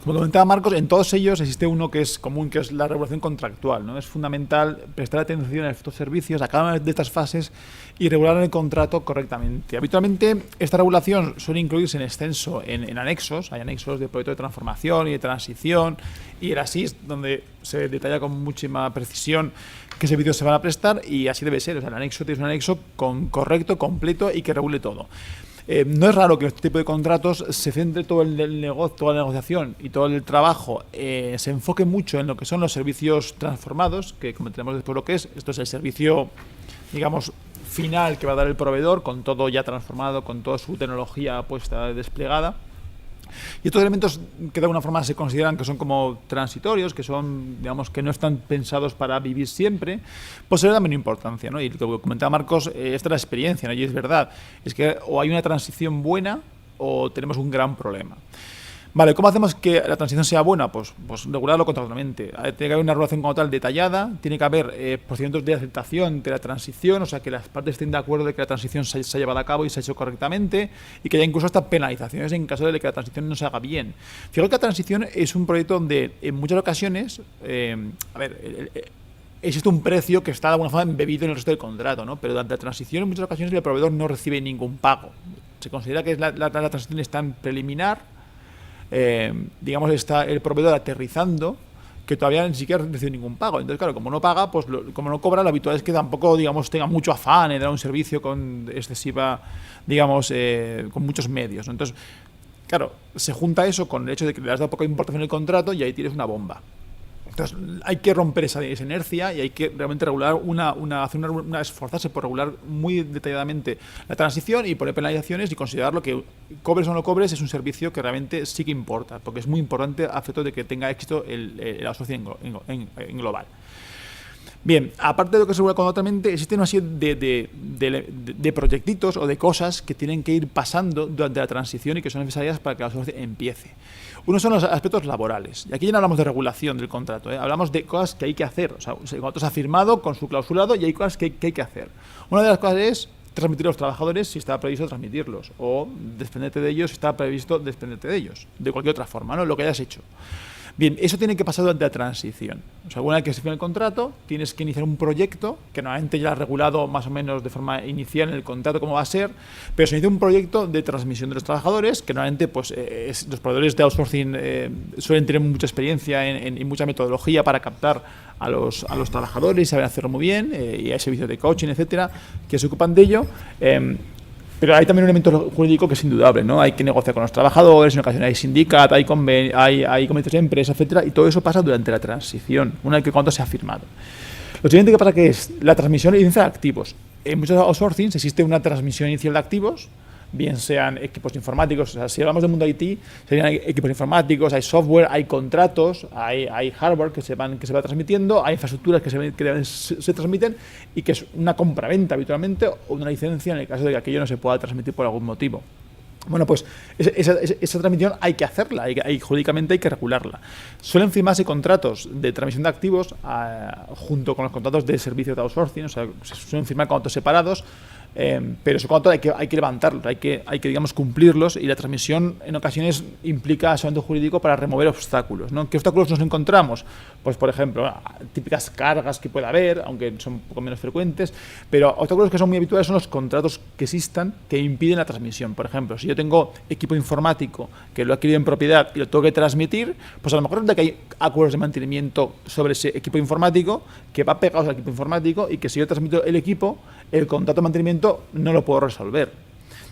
Como comentaba Marcos, en todos ellos existe uno que es común, que es la regulación contractual, ¿no? Es fundamental prestar atención a estos servicios, a cada una de estas fases y regular el contrato correctamente. Habitualmente esta regulación suele incluirse en extenso en anexos, hay anexos de proyecto de transformación y de transición y el ASIS, donde se detalla con muchísima precisión qué servicios se van a prestar y así debe ser. O sea, el anexo tiene un anexo correcto, completo y que regule todo. No es raro que en este tipo de contratos se centre todo el negocio, toda la negociación y todo el trabajo, se enfoque mucho en lo que son los servicios transformados, que comentaremos después lo que es. Esto es el servicio, digamos, final que va a dar el proveedor, con todo ya transformado, con toda su tecnología puesta, desplegada. Y estos elementos que de alguna forma se consideran que son como transitorios, que son, digamos, que no están pensados para vivir siempre, pues se le da menos importancia, ¿no? Y lo que comentaba Marcos, esta es la experiencia, ¿no? Y es verdad, es que o hay una transición buena o tenemos un gran problema. Vale, ¿cómo hacemos que la transición sea buena? Pues regularlo contractualmente. Tiene que haber una regulación como tal detallada, tiene que haber procedimientos de aceptación de la transición, o sea, que las partes estén de acuerdo de que la transición se ha llevado a cabo y se ha hecho correctamente, y que haya incluso hasta penalizaciones en caso de que la transición no se haga bien. Fijaos que la transición es un proyecto donde en muchas ocasiones, existe un precio que está de alguna forma embebido en el resto del contrato, ¿no? Pero durante la transición en muchas ocasiones el proveedor no recibe ningún pago. Se considera que la transición está en preliminar. Digamos, está el proveedor aterrizando, que todavía ni siquiera recibe ningún pago. Entonces, claro, como no paga, pues como no cobra, lo habitual es que tampoco, digamos, tenga mucho afán en dar un servicio con excesiva, digamos, con muchos medios, ¿no? Entonces, claro, se junta eso con el hecho de que le has dado poca importancia en el contrato y ahí tienes una bomba. Entonces, hay que romper esa inercia y hay que realmente regular esforzarse por regular muy detalladamente la transición y poner penalizaciones y considerarlo que cobres o no cobres es un servicio que realmente sí que importa, porque es muy importante a efectos de que tenga éxito el outsourcing en global. Bien, aparte de lo que se regula contractualmente, existe una serie de proyectitos o de cosas que tienen que ir pasando durante la transición y que son necesarias para que la outsourcing empiece. Uno son los aspectos laborales. Y aquí ya no hablamos de regulación del contrato, hablamos de cosas que hay que hacer. O sea, el contrato se ha firmado con su clausulado y hay cosas que hay que hacer. Una de las cosas es transmitir a los trabajadores si está previsto transmitirlos, o desprenderte de ellos si está previsto desprenderte de ellos, de cualquier otra forma, ¿no? Lo que hayas hecho. Bien, eso tiene que pasar durante la transición. O sea, una vez que se firma el contrato, tienes que iniciar un proyecto, que normalmente ya has regulado más o menos de forma inicial en el contrato cómo va a ser, pero se inicia un proyecto de transmisión de los trabajadores, que normalmente pues, los proveedores de outsourcing suelen tener mucha experiencia y mucha metodología para captar a los trabajadores y saben hacerlo muy bien, y hay servicios de coaching, etcétera, que se ocupan de ello. Pero hay también un elemento jurídico que es indudable, ¿no? Hay que negociar con los trabajadores, en ocasiones hay sindicatos, hay comités de empresa, etcétera, y todo eso pasa durante la transición, una vez que el contrato se ha firmado. Lo siguiente que pasa que es la transmisión inicial de activos. En muchos outsourcings existe una transmisión inicial de activos, bien sean equipos informáticos, o sea, si hablamos del mundo IT, serían equipos informáticos, hay software, hay contratos, hay hardware que se va transmitiendo, hay infraestructuras que se transmiten y que es una compraventa habitualmente o una licencia en el caso de que aquello no se pueda transmitir por algún motivo. Bueno, pues esa transmisión hay que hacerla, jurídicamente hay que regularla. Suelen firmarse contratos de transmisión de activos junto con los contratos de servicios de outsourcing, o sea, se suelen firmar contratos separados, pero esos contratos hay que levantarlos, hay que digamos cumplirlos, y la transmisión en ocasiones implica asesoramiento jurídico para remover obstáculos, ¿no? ¿Qué obstáculos nos encontramos? Pues por ejemplo, típicas cargas que pueda haber, aunque son un poco menos frecuentes, pero obstáculos que son muy habituales son los contratos que existan que impiden la transmisión. Por ejemplo, si yo tengo equipo informático que lo he adquirido en propiedad y lo tengo que transmitir, pues a lo mejor es de que hay acuerdos de mantenimiento sobre ese equipo informático que va pegados al equipo informático y que si yo transmito el equipo, el contrato de mantenimiento no lo puedo resolver.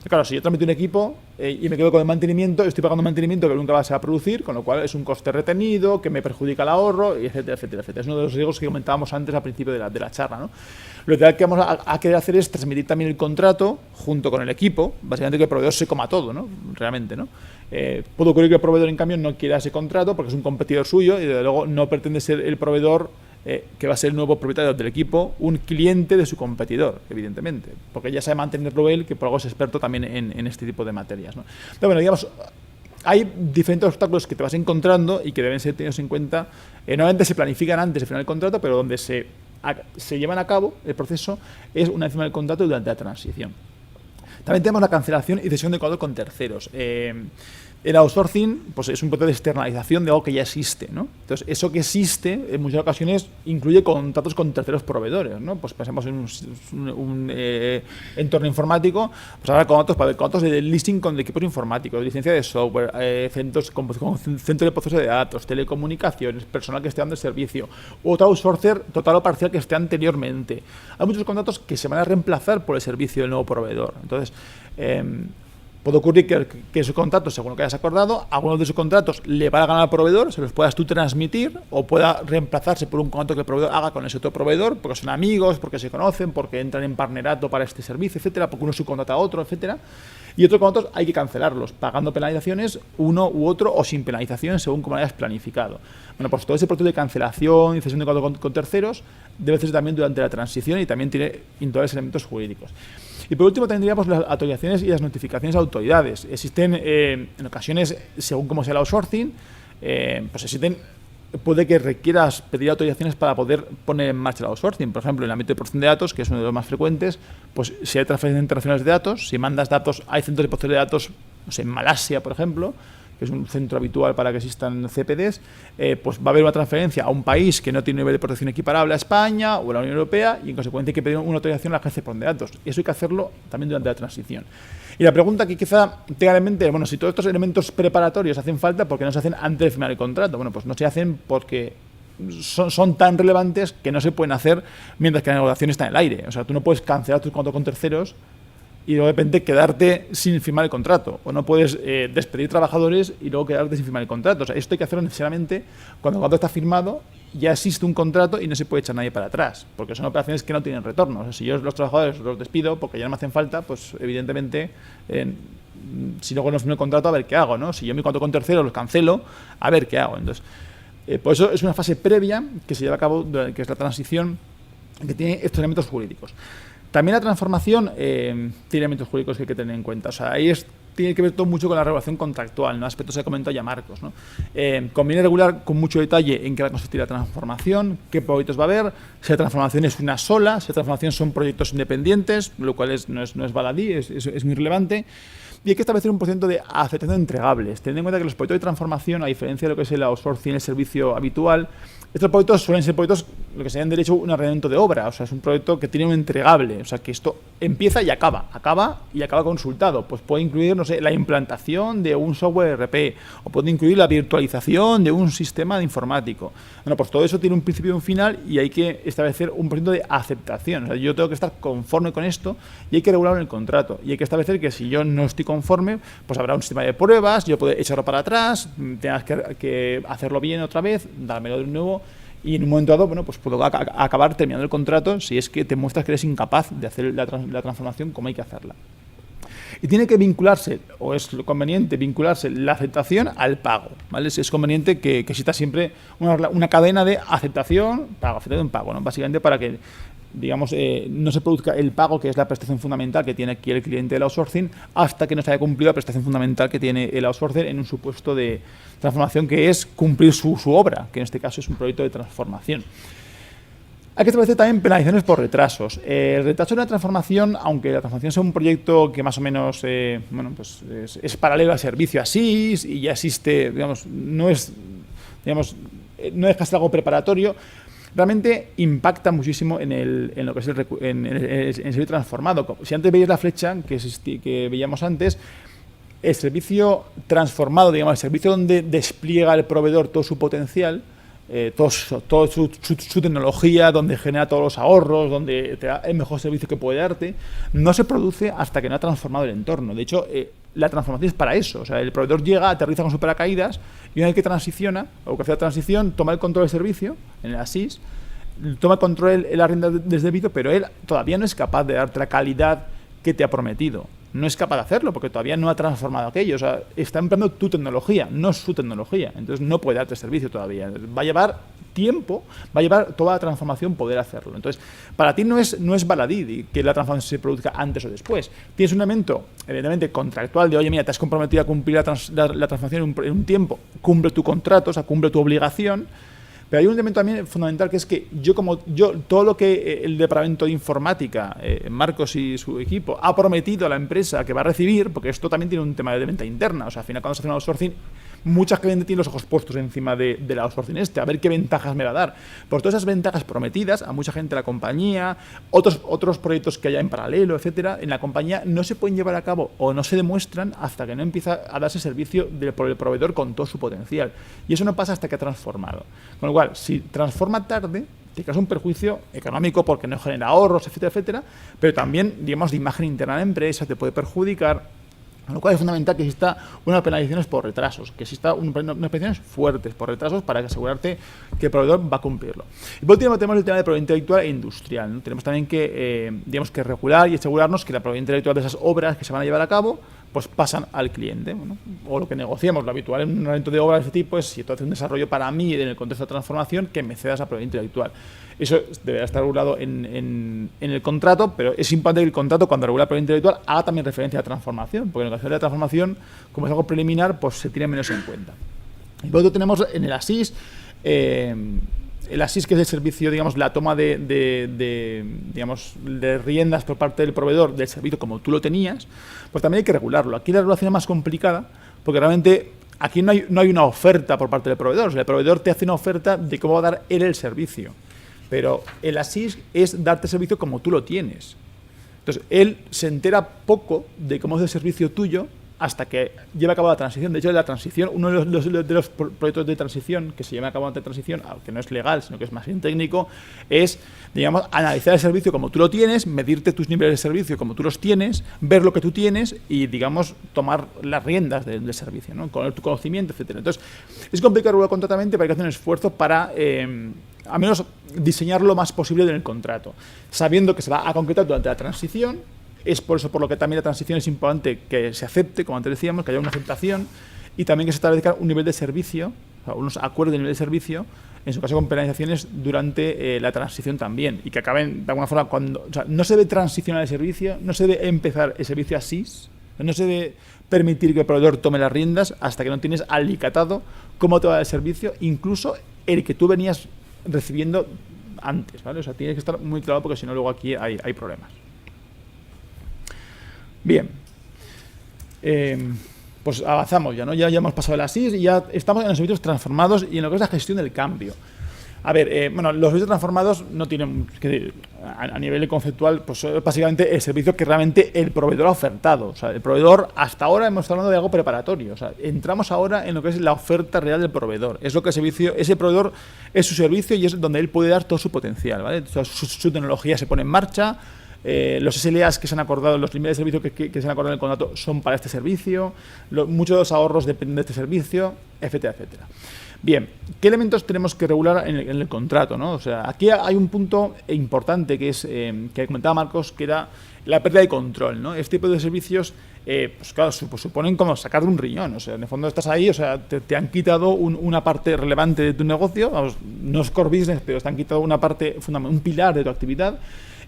Claro, si yo transmito un equipo y me quedo con el mantenimiento, estoy pagando mantenimiento que nunca va a producir, con lo cual es un coste retenido, que me perjudica el ahorro, etcétera, etcétera, etcétera. Es uno de los riesgos que comentábamos antes al principio de la charla, ¿no? Lo que vamos a querer hacer es transmitir también el contrato junto con el equipo, básicamente que el proveedor se coma todo, ¿no? Realmente, ¿no? Puede ocurrir que el proveedor, en cambio, no quiera ese contrato porque es un competidor suyo y, desde luego, no pretende ser el proveedor que va a ser el nuevo propietario del equipo, un cliente de su competidor, evidentemente, porque ya sabe mantenerlo él, que por algo es experto también en este tipo de materias, ¿no? Entonces, bueno, digamos, hay diferentes obstáculos que te vas encontrando y que deben ser tenidos en cuenta. Normalmente se planifican antes de firmar el contrato, pero donde se se llevan a cabo el proceso es una vez firmado el contrato durante la transición. También tenemos la cancelación y cesión de contratos con terceros. El outsourcing pues, es un proceso de externalización de algo que ya existe, ¿no? Entonces, eso que existe, en muchas ocasiones, incluye contratos con terceros proveedores, ¿no? Pues pensemos en un entorno informático, pues ahora contratos de listing con equipos informáticos, licencia de software, centros con centro de proceso de datos, telecomunicaciones, personal que esté dando el servicio, otro outsourcer total o parcial que esté anteriormente. Hay muchos contratos que se van a reemplazar por el servicio del nuevo proveedor. Entonces, puede ocurrir que esos contratos, según lo que hayas acordado, algunos de esos contratos le valgan al proveedor, se los puedas tú transmitir, o pueda reemplazarse por un contrato que el proveedor haga con ese otro proveedor, porque son amigos, porque se conocen, porque entran en partnerato para este servicio, etcétera, porque uno subcontrata a otro, etcétera. Y otros contratos hay que cancelarlos, pagando penalizaciones uno u otro o sin penalización, según como lo hayas planificado. Bueno, pues todo ese proceso de cancelación y cesión de contrato con terceros debe hacerse también durante la transición y también tiene indudables elementos jurídicos. Y por último tendríamos las autorizaciones y las notificaciones a autoridades. Existen, en ocasiones, según cómo sea el outsourcing, pues existen, puede que requieras pedir autorizaciones para poder poner en marcha el outsourcing. Por ejemplo, en el ámbito de protección de datos, que es uno de los más frecuentes, pues si hay transferencias internacionales de datos, si mandas datos, hay centros de protección de datos, no sé, en Malasia, por ejemplo, que es un centro habitual para que existan CPDs, pues va a haber una transferencia a un país que no tiene un nivel de protección equiparable a España o a la Unión Europea y en consecuencia hay que pedir una autorización a la Agencia de Protección de Datos. Y eso hay que hacerlo también durante la transición. Y la pregunta que quizá tenga en mente, bueno, si todos estos elementos preparatorios hacen falta, ¿por qué no se hacen antes de firmar el contrato? Bueno, pues no se hacen porque son tan relevantes que no se pueden hacer mientras que la negociación está en el aire. O sea, tú no puedes cancelar tu contrato con terceros y luego de repente quedarte sin firmar el contrato. O no puedes despedir trabajadores y luego quedarte sin firmar el contrato. O sea, esto hay que hacerlo necesariamente cuando el contrato está firmado, ya existe un contrato y no se puede echar nadie para atrás, porque son operaciones que no tienen retorno. O sea, si yo los trabajadores los despido porque ya no me hacen falta, pues evidentemente, si luego no firmo el contrato, a ver qué hago, ¿no? Si yo mi contrato con terceros los cancelo, a ver qué hago. Entonces, por eso es una fase previa que se lleva a cabo, que es la transición, que tiene estos elementos jurídicos. También la transformación tiene elementos jurídicos que hay que tener en cuenta. O sea, ahí tiene que ver todo mucho con la regulación contractual, ¿no? Aspectos que ha comentado ya Marcos, ¿no? Conviene regular con mucho detalle en qué va a consistir la transformación, qué proyectos va a haber, si la transformación es una sola, si la transformación son proyectos independientes, lo cual no es baladí, es muy relevante. Y hay que establecer un procedimiento de aceptación de entregables. Teniendo en cuenta que los proyectos de transformación, a diferencia de lo que es el outsourcing, el servicio habitual, estos proyectos suelen ser proyectos, lo que se llama en derecho, un arrendamiento de obra. O sea, es un proyecto que tiene un entregable. O sea, que esto empieza y acaba consultado. Pues puede incluir, no sé, la implantación de un software ERP, o puede incluir la virtualización de un sistema informático. Bueno, pues todo eso tiene un principio y un final y hay que establecer un procedimiento de aceptación. O sea, yo tengo que estar conforme con esto y hay que regularlo en el contrato. Y hay que establecer que si yo no estoy conforme, pues habrá un sistema de pruebas, yo puedo echarlo para atrás, tengas que hacerlo bien otra vez, dármelo de nuevo. Y en un momento dado, bueno, pues puedo acabar terminando el contrato si es que te muestras que eres incapaz de hacer la transformación como hay que hacerla. Y tiene que vincularse, o es lo conveniente, vincularse la aceptación al pago, ¿vale? Es conveniente que exista siempre una cadena de aceptación, pago, ¿no? Básicamente para que, digamos, no se produzca el pago, que es la prestación fundamental que tiene aquí el cliente del outsourcing, hasta que no se haya cumplido la prestación fundamental que tiene el outsourcer en un supuesto de transformación, que es cumplir su obra, que en este caso es un proyecto de transformación. Hay que establecer también penalizaciones por retrasos. El retraso de una transformación, aunque la transformación sea un proyecto que más o menos pues es paralelo al servicio ASIS y ya existe, digamos, no deja de ser algo preparatorio, realmente impacta muchísimo en lo que es el servicio transformado. Si antes veíais la flecha que veíamos antes, el servicio transformado, digamos, el servicio donde despliega el proveedor todo su potencial, toda su tecnología, donde genera todos los ahorros, donde te da el mejor servicio que puede darte, no se produce hasta que no ha transformado el entorno. De hecho, la transformación es para eso. O sea, el proveedor llega, aterriza con sus paracaídas y una vez que transiciona, o que hace la transición, toma el control del servicio en el ASIS, toma el control, el arrienda desde debido, pero él todavía no es capaz de darte la calidad que te ha prometido. No es capaz de hacerlo porque todavía no ha transformado aquello. O sea, está empleando tu tecnología, no su tecnología. Entonces no puede darte servicio todavía. Va a llevar tiempo, va a llevar toda la transformación poder hacerlo. Entonces, para ti no es baladí que la transformación se produzca antes o después. Tienes un elemento, evidentemente, contractual de, oye, mira, te has comprometido a cumplir la transformación en un tiempo, cumple tu contrato, o sea, cumple tu obligación. Pero hay un elemento también fundamental, que es que todo lo que el departamento de informática, Marcos y su equipo, ha prometido a la empresa que va a recibir, porque esto también tiene un tema de venta interna, o sea, al final cuando se hace un outsourcing, mucha gente tiene los ojos puestos encima del outsourcing a ver qué ventajas me va a dar. Por todas esas ventajas prometidas a mucha gente de la compañía, otros proyectos que haya en paralelo, etcétera, en la compañía no se pueden llevar a cabo o no se demuestran hasta que no empieza a darse servicio por el proveedor con todo su potencial. Y eso no pasa hasta que ha transformado. Con lo cual, si transforma tarde, te causa un perjuicio económico porque no genera ahorros, etcétera, etcétera, pero también, digamos, de imagen interna de la empresa, te puede perjudicar. Con lo cual es fundamental que exista unas penalizaciones por retrasos, que exista unas penalizaciones fuertes por retrasos para asegurarte que el proveedor va a cumplirlo. Y por último tenemos el tema de propiedad intelectual e industrial, ¿no? Tenemos también que, digamos, que regular y asegurarnos que la propiedad intelectual de esas obras que se van a llevar a cabo pues pasan al cliente, ¿no? O lo que negociamos, lo habitual en un evento de obra de este tipo es, si tú haces un desarrollo para mí en el contexto de transformación, que me cedas a propiedad intelectual. Eso deberá estar regulado en el contrato, pero es importante que el contrato, cuando regula la propiedad intelectual, haga también referencia a transformación, porque en el caso de la transformación, como es algo preliminar, pues se tiene menos en cuenta. Y por otro tenemos en el ASIS, el ASIS, que es el servicio, digamos, la toma de riendas por parte del proveedor del servicio como tú lo tenías, pues también hay que regularlo. Aquí la regulación es más complicada, porque realmente aquí no hay una oferta por parte del proveedor. O sea, el proveedor te hace una oferta de cómo va a dar él el servicio. Pero el ASIS es darte servicio como tú lo tienes. Entonces, él se entera poco de cómo es el servicio tuyo hasta que lleva a cabo la transición. De hecho, la transición, uno de los proyectos de transición que se lleva a cabo ante transición, aunque no es legal, sino que es más bien técnico, es, digamos, analizar el servicio como tú lo tienes, medirte tus niveles de servicio como tú los tienes, ver lo que tú tienes y, digamos, tomar las riendas del servicio, ¿no? Con tu conocimiento, etcétera. Entonces, es complicado regular contratamente, pero hay que hacer un esfuerzo para al menos diseñar lo más posible en el contrato, sabiendo que se va a concretar durante la transición. Es por eso por lo que también la transición es importante que se acepte, como antes decíamos, que haya una aceptación y también que se establezca un nivel de servicio, o sea, unos acuerdos de nivel de servicio, en su caso con penalizaciones durante la transición también, y que acaben de alguna forma cuando... O sea, no se debe transicionar el servicio, no se debe empezar el servicio ASIS, no se debe permitir que el proveedor tome las riendas hasta que no tienes alicatado cómo te va el servicio, incluso el que tú venías recibiendo antes, ¿vale? O sea, tienes que estar muy claro porque si no luego aquí hay problemas. Bien, pues avanzamos ya, ¿no? Ya hemos pasado el ASIS y ya estamos en los servicios transformados y en lo que es la gestión del cambio. A ver, bueno, los servicios transformados no tienen, a nivel conceptual, pues básicamente el servicio que realmente el proveedor ha ofertado. O sea, el proveedor, hasta ahora hemos estado hablando de algo preparatorio. O sea, entramos ahora en lo que es la oferta real del proveedor. Es lo que ese proveedor es su servicio y es donde él puede dar todo su potencial, ¿vale? O sea, su tecnología se pone en marcha. Los SLAs que se han acordado, los niveles de servicio que se han acordado en el contrato son para este servicio, muchos de los ahorros dependen de este servicio, etcétera, etcétera. Bien, ¿qué elementos tenemos que regular en el contrato, ¿no? O sea, aquí hay un punto importante que es que comentaba Marcos, que era la pérdida de control, ¿no? Este tipo de servicios, pues claro, suponen como sacar de un riñón. O sea, en el fondo estás ahí, o sea, te han quitado una parte relevante de tu negocio, vamos, no es core business, pero te han quitado una parte fundamental, un pilar de tu actividad,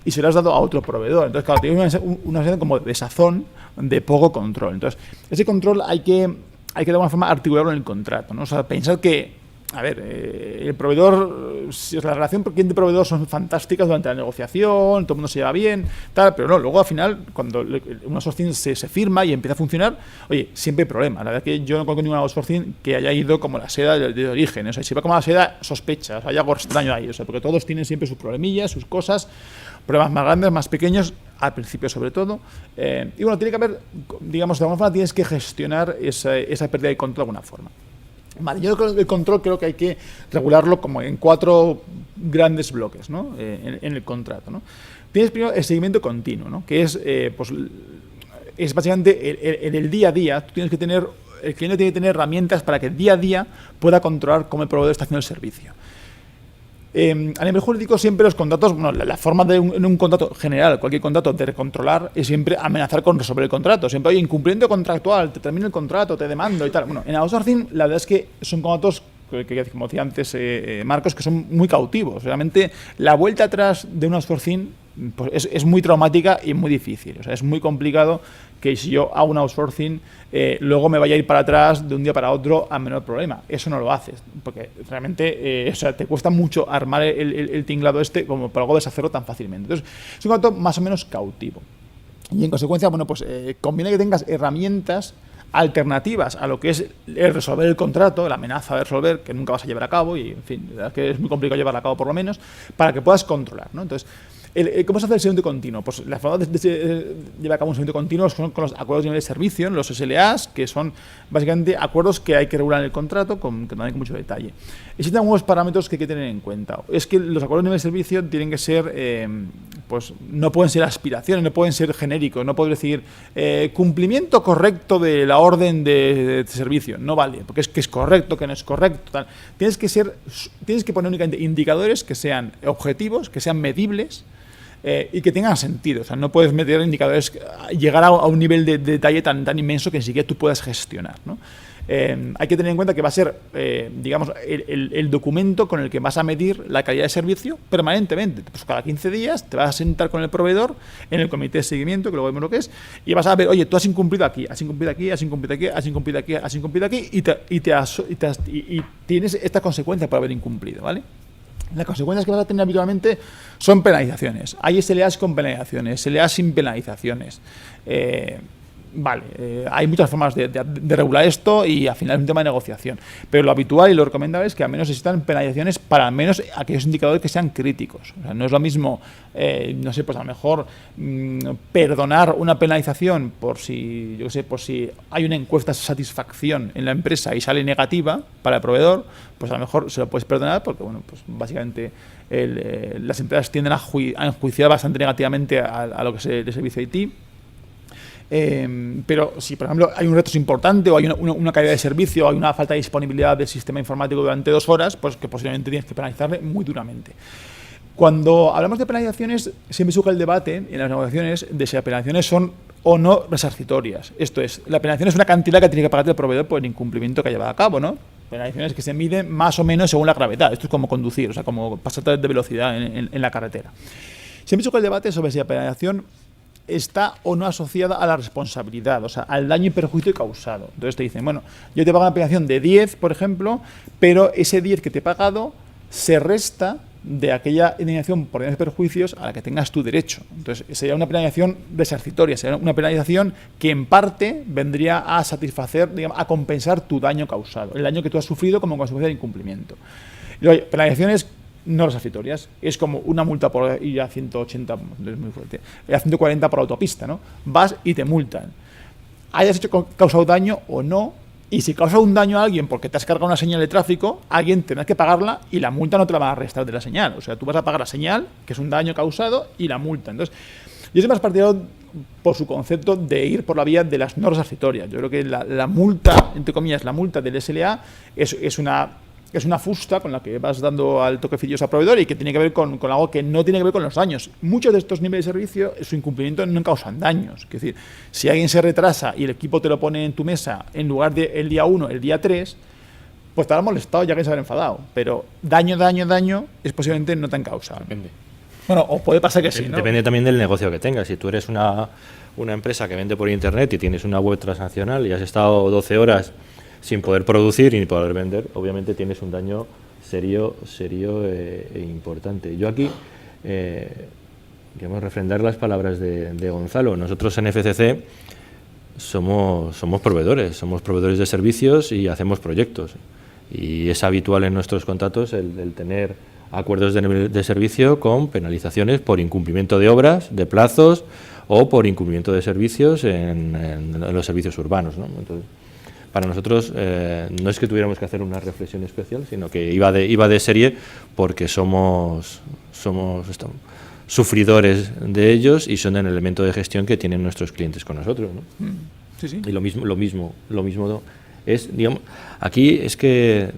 y se lo has dado a otro proveedor. Entonces, claro, tienes una sensación como de desazón, de poco control. Entonces, ese control hay que de alguna forma articularlo en el contrato, ¿no? O sea, pensar que, a ver, el proveedor, la relación cliente-proveedor son fantásticas durante la negociación, todo el mundo se lleva bien, tal, pero no, luego al final, cuando un outsourcing se firma y empieza a funcionar, oye, siempre hay problemas. La verdad es que yo no conozco ningún outsourcing que haya ido como la seda de origen. O sea, si va como la seda, sospecha, o sea, hay algo extraño ahí, o sea, porque todos tienen siempre sus problemillas, sus cosas, problemas más grandes, más pequeños, al principio sobre todo. Y bueno, tiene que haber, digamos, de alguna forma tienes que gestionar esa pérdida de control de alguna forma. Vale, yo creo que el control creo que hay que regularlo como en 4 grandes bloques, ¿no? En el contrato, ¿no? Tienes primero el seguimiento continuo, ¿no? Que es, pues, es básicamente en el día a día. Tú tienes que tener, el cliente tiene que tener herramientas para que día a día pueda controlar cómo el proveedor está haciendo el servicio. A nivel jurídico siempre los contratos, bueno, la forma de un contrato general, cualquier contrato de controlar es siempre amenazar con resolver el contrato. Siempre, oye, incumplimiento contractual, te termino el contrato, te demando y tal. Bueno, en outsourcing la verdad es que son contratos que como decía antes Marcos, que son muy cautivos. Realmente la vuelta atrás de un outsourcing pues es muy traumática y muy difícil. O sea, es muy complicado que si yo hago un outsourcing, luego me vaya a ir para atrás de un día para otro a menor problema. Eso no lo haces, porque realmente o sea, te cuesta mucho armar el tinglado como para luego deshacerlo tan fácilmente. Entonces, es un contrato más o menos cautivo. Y en consecuencia, bueno, pues conviene que tengas herramientas alternativas a lo que es el resolver el contrato, la amenaza de resolver, que nunca vas a llevar a cabo, y en fin, la verdad es que es muy complicado llevarla a cabo por lo menos, para que puedas controlar, ¿no? Entonces, ¿cómo se hace el seguimiento continuo? Pues la forma de llevar a cabo un seguimiento continuo son con los acuerdos de nivel de servicio, los SLAs, que son básicamente acuerdos que hay que regular en el contrato, que también con mucho detalle. Existen algunos parámetros que hay que tener en cuenta. Es que los acuerdos de nivel de servicio tienen que ser, pues no pueden ser aspiraciones, no pueden ser genéricos, no puedo decir cumplimiento correcto de la orden de servicio, no vale, porque es que es correcto, que no es correcto, tal. Tienes que poner únicamente indicadores que sean objetivos, que sean medibles, y que tengan sentido. O sea, no puedes meter indicadores, llegar a un nivel de detalle tan inmenso que ni siquiera tú puedas gestionar, ¿no? Hay que tener en cuenta que va a ser, digamos, el documento con el que vas a medir la calidad de servicio permanentemente. Pues cada 15 días te vas a sentar con el proveedor en el comité de seguimiento, que luego vemos lo que es, y vas a ver, oye, tú has incumplido aquí, has incumplido aquí, has incumplido aquí, has incumplido aquí, has incumplido aquí, y tienes esta consecuencia por haber incumplido, ¿vale? Las consecuencias que vas a tener habitualmente son penalizaciones. Hay SLAs con penalizaciones, SLAs sin penalizaciones. Hay muchas formas de regular esto y al final es un tema de negociación. Pero lo habitual y lo recomendable es que al menos existan penalizaciones para al menos aquellos indicadores que sean críticos. O sea, no es lo mismo, no sé, pues a lo mejor perdonar una penalización por si hay una encuesta de satisfacción en la empresa y sale negativa para el proveedor, pues a lo mejor se lo puedes perdonar porque, bueno, pues básicamente las empresas tienden a enjuiciar bastante negativamente a lo que es el servicio IT. Pero si, por ejemplo, hay un retraso importante o hay una caída de servicio o hay una falta de disponibilidad del sistema informático durante 2 horas, pues que posiblemente tienes que penalizarle muy duramente. Cuando hablamos de penalizaciones, siempre surge el debate en las negociaciones de si las penalizaciones son o no resarcitorias. Esto es, la penalización es una cantidad que tiene que pagar el proveedor por el incumplimiento que ha llevado a cabo, ¿no? Penalizaciones que se miden más o menos según la gravedad. Esto es como conducir, o sea, como pasar de velocidad en la carretera. Siempre surge el debate sobre si la penalización está o no asociada a la responsabilidad, o sea, al daño y perjuicio causado. Entonces te dicen, bueno, yo te pago una penalización de 10, por ejemplo, pero ese 10 que te he pagado se resta de aquella indemnización por daños y perjuicios a la que tengas tu derecho. Entonces sería una penalización resarcitoria, sería una penalización que en parte vendría a satisfacer, digamos, a compensar tu daño causado, el daño que tú has sufrido como consecuencia del incumplimiento. Y luego, penalizaciones no resarcitorias, es como una multa por ir a 180, es muy fuerte, a 140 por autopista, ¿no? Vas y te multan. Hayas causado daño o no, y si causa un daño a alguien porque te has cargado una señal de tráfico, alguien tendrá que pagarla y la multa no te la va a restar de la señal. O sea, tú vas a pagar la señal, que es un daño causado, y la multa. Entonces, yo soy más partidario por su concepto de ir por la vía de las no resarcitorias. Yo creo que la multa, entre comillas, la multa del SLA es una fusta con la que vas dando al toquecillos al proveedor y que tiene que ver con algo que no tiene que ver con los daños. Muchos de estos niveles de servicio, su incumplimiento no causan daños. Es decir, si alguien se retrasa y el equipo te lo pone en tu mesa en lugar del día 1, el día 3, pues te habrá molestado ya que se habrá enfadado. Pero daño es posiblemente no tan causado. Depende. Bueno, o puede pasar que sí, ¿no? Depende también del negocio que tengas. Si tú eres una empresa que vende por internet y tienes una web transaccional y has estado 12 horas sin poder producir y ni poder vender, obviamente tienes un daño serio e importante. Yo aquí, queremos refrendar las palabras de Gonzalo. Nosotros en FCC somos proveedores de servicios y hacemos proyectos. Y es habitual en nuestros contratos el tener acuerdos de servicio con penalizaciones por incumplimiento de obras, de plazos o por incumplimiento de servicios en los servicios urbanos, ¿no? Entonces, para nosotros no es que tuviéramos que hacer una reflexión especial, sino que iba de serie porque somos sufridores de ellos y son el elemento de gestión que tienen nuestros clientes con nosotros, ¿no? Sí, sí. Y lo mismo es, digamos, aquí es que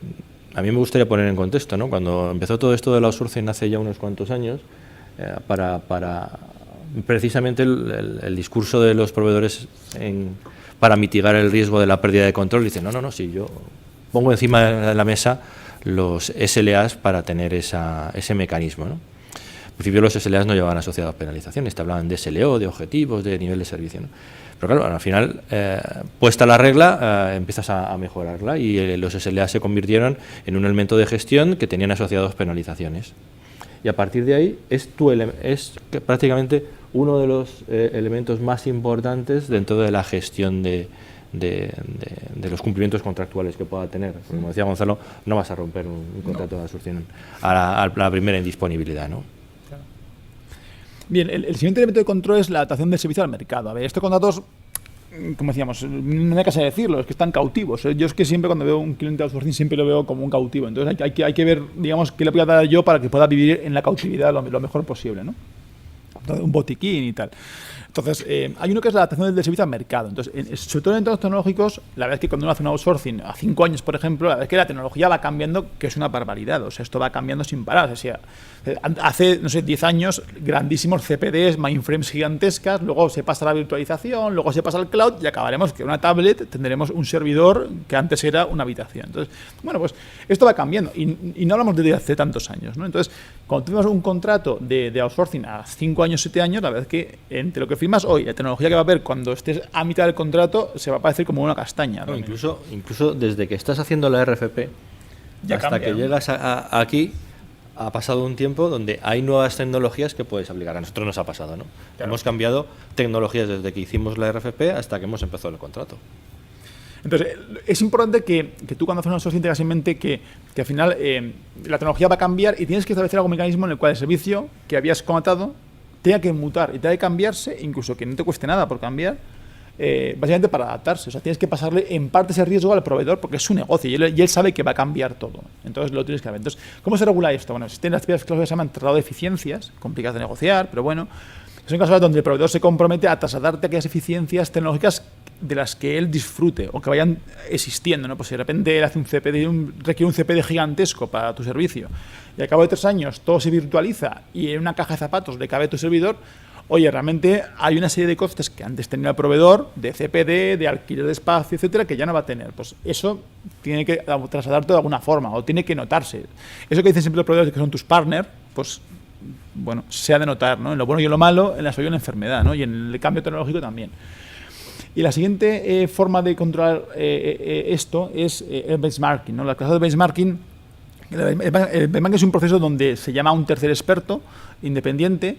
a mí me gustaría poner en contexto, ¿no? Cuando empezó todo esto del outsourcing hace ya unos cuantos años, para precisamente el discurso de los proveedores para mitigar el riesgo de la pérdida de control, dicen, no, si yo pongo encima de la mesa los SLAs para tener ese mecanismo, ¿no? principio los SLAs no llevaban asociados penalizaciones, te hablaban de SLO, de objetivos, de nivel de servicio, ¿no? Pero claro, al final, puesta la regla, empiezas a mejorarla y los SLA se convirtieron en un elemento de gestión que tenían asociados penalizaciones. Y a partir de ahí es prácticamente uno de los elementos más importantes dentro de la gestión de los cumplimientos contractuales que pueda tener. Como decía Gonzalo, no vas a romper un contrato de absorción a la primera indisponibilidad, ¿no? Bien, el siguiente elemento de control es la adaptación del servicio al mercado. A ver, estos contratos, como decíamos, no hay que decirlo, es que están cautivos. Yo es que siempre cuando veo un cliente de outsourcing siempre lo veo como un cautivo. Entonces hay que ver, digamos, qué le voy a dar yo para que pueda vivir en la cautividad lo mejor posible, ¿no? Entonces, un botiquín y tal. Entonces, hay uno que es la adaptación del servicio al mercado. Entonces, sobre todo en entornos tecnológicos, la verdad es que cuando uno hace un outsourcing a 5 años, por ejemplo, la verdad es que la tecnología va cambiando, que es una barbaridad. O sea, esto va cambiando sin parar. O sea, hace, no sé, 10 años, grandísimos CPDs, mainframes gigantescas, luego se pasa a la virtualización, luego se pasa al cloud y acabaremos que en una tablet tendremos un servidor que antes era una habitación. Entonces, bueno, pues esto va cambiando y no hablamos de hace tantos años, ¿no? Entonces, cuando tuvimos un contrato de outsourcing a 5 años, 7 años, la verdad es que entre lo que firmas hoy, la tecnología que va a haber cuando estés a mitad del contrato, se va a parecer como una castaña. No, incluso desde que estás haciendo la RFP ya hasta cambia, que ¿no? llegas aquí, ha pasado un tiempo donde hay nuevas tecnologías que puedes aplicar. A nosotros nos ha pasado, ¿no? Claro. Hemos cambiado tecnologías desde que hicimos la RFP hasta que hemos empezado el contrato. Entonces, es importante que tú cuando haces una outsourcing tengas en mente que al final la tecnología va a cambiar y tienes que establecer algún mecanismo en el cual el servicio que habías contratado tenga que mutar y tenga que cambiarse, incluso que no te cueste nada por cambiar, básicamente para adaptarse. O sea, tienes que pasarle en parte ese riesgo al proveedor porque es su negocio y él sabe que va a cambiar todo. Entonces, lo tienes que ver. Entonces, ¿cómo se regula esto? Bueno, existen las primeras cláusulas que se llaman tratado de eficiencias, complicadas de negociar, pero bueno, son cláusulas donde el proveedor se compromete a trasladarte aquellas eficiencias tecnológicas de las que él disfrute o que vayan existiendo, ¿no? Pues si de repente él hace un CPD, requiere un CPD gigantesco para tu servicio y al cabo de 3 años todo se virtualiza y en una caja de zapatos le cabe tu servidor, oye, realmente hay una serie de costes que antes tenía el proveedor de CPD, de alquiler de espacio, etcétera, que ya no va a tener. Pues eso tiene que trasladarte de alguna forma o tiene que notarse. Eso que dicen siempre los proveedores que son tus partners, pues bueno, se ha de notar, ¿no? En lo bueno y en lo malo, en la salud y en la enfermedad, ¿no? Y en el cambio tecnológico también. Y la siguiente forma de controlar esto es el benchmarking, ¿no? La clase de benchmarking, el benchmarking es un proceso donde se llama a un tercer experto independiente,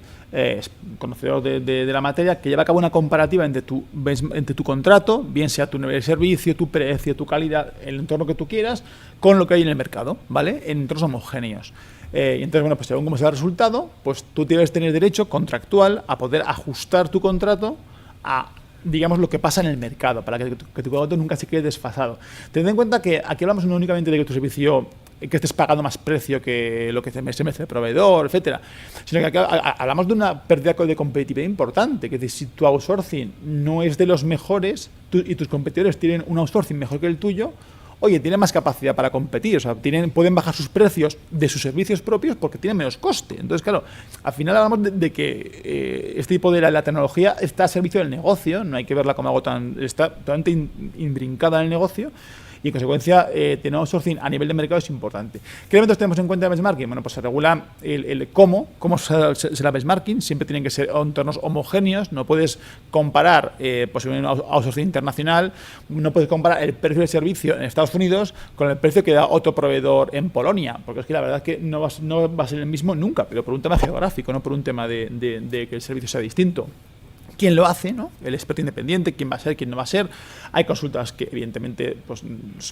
conocedor de la materia, que lleva a cabo una comparativa entre tu contrato, bien sea tu nivel de servicio, tu precio, tu calidad, el entorno que tú quieras, con lo que hay en el mercado, ¿vale? En entornos homogéneos. Y entonces, bueno, pues según cómo sea el resultado, pues tú debes tener derecho contractual a poder ajustar tu contrato a, digamos, lo que pasa en el mercado, para que tu contrato nunca se quede desfasado. Tened en cuenta que aquí hablamos no únicamente de que tu servicio, que estés pagando más precio que lo que se merece el proveedor, etcétera, sino que aquí hablamos de una pérdida de competitividad importante, que si tu outsourcing no es de los mejores y tus competidores tienen un outsourcing mejor que el tuyo, oye, tienen más capacidad para competir, o sea, pueden bajar sus precios de sus servicios propios porque tienen menos coste. Entonces, claro, al final hablamos de que este tipo de la tecnología está a servicio del negocio, no hay que verla como algo está totalmente imbrincada en el negocio. Y en consecuencia, tener outsourcing a nivel de mercado es importante. ¿Qué elementos tenemos en cuenta en el benchmarking? Bueno, pues se regula cómo será benchmarking. Siempre tienen que ser entornos homogéneos. No puedes comparar, pues en un outsourcing internacional, no puedes comparar el precio del servicio en Estados Unidos con el precio que da otro proveedor en Polonia, porque es que la verdad es que no va a ser el mismo nunca, pero por un tema geográfico, no por un tema de que el servicio sea distinto. ¿Quién lo hace, ¿no? El experto independiente, quién va a ser, quién no va a ser. Hay consultas que evidentemente pues,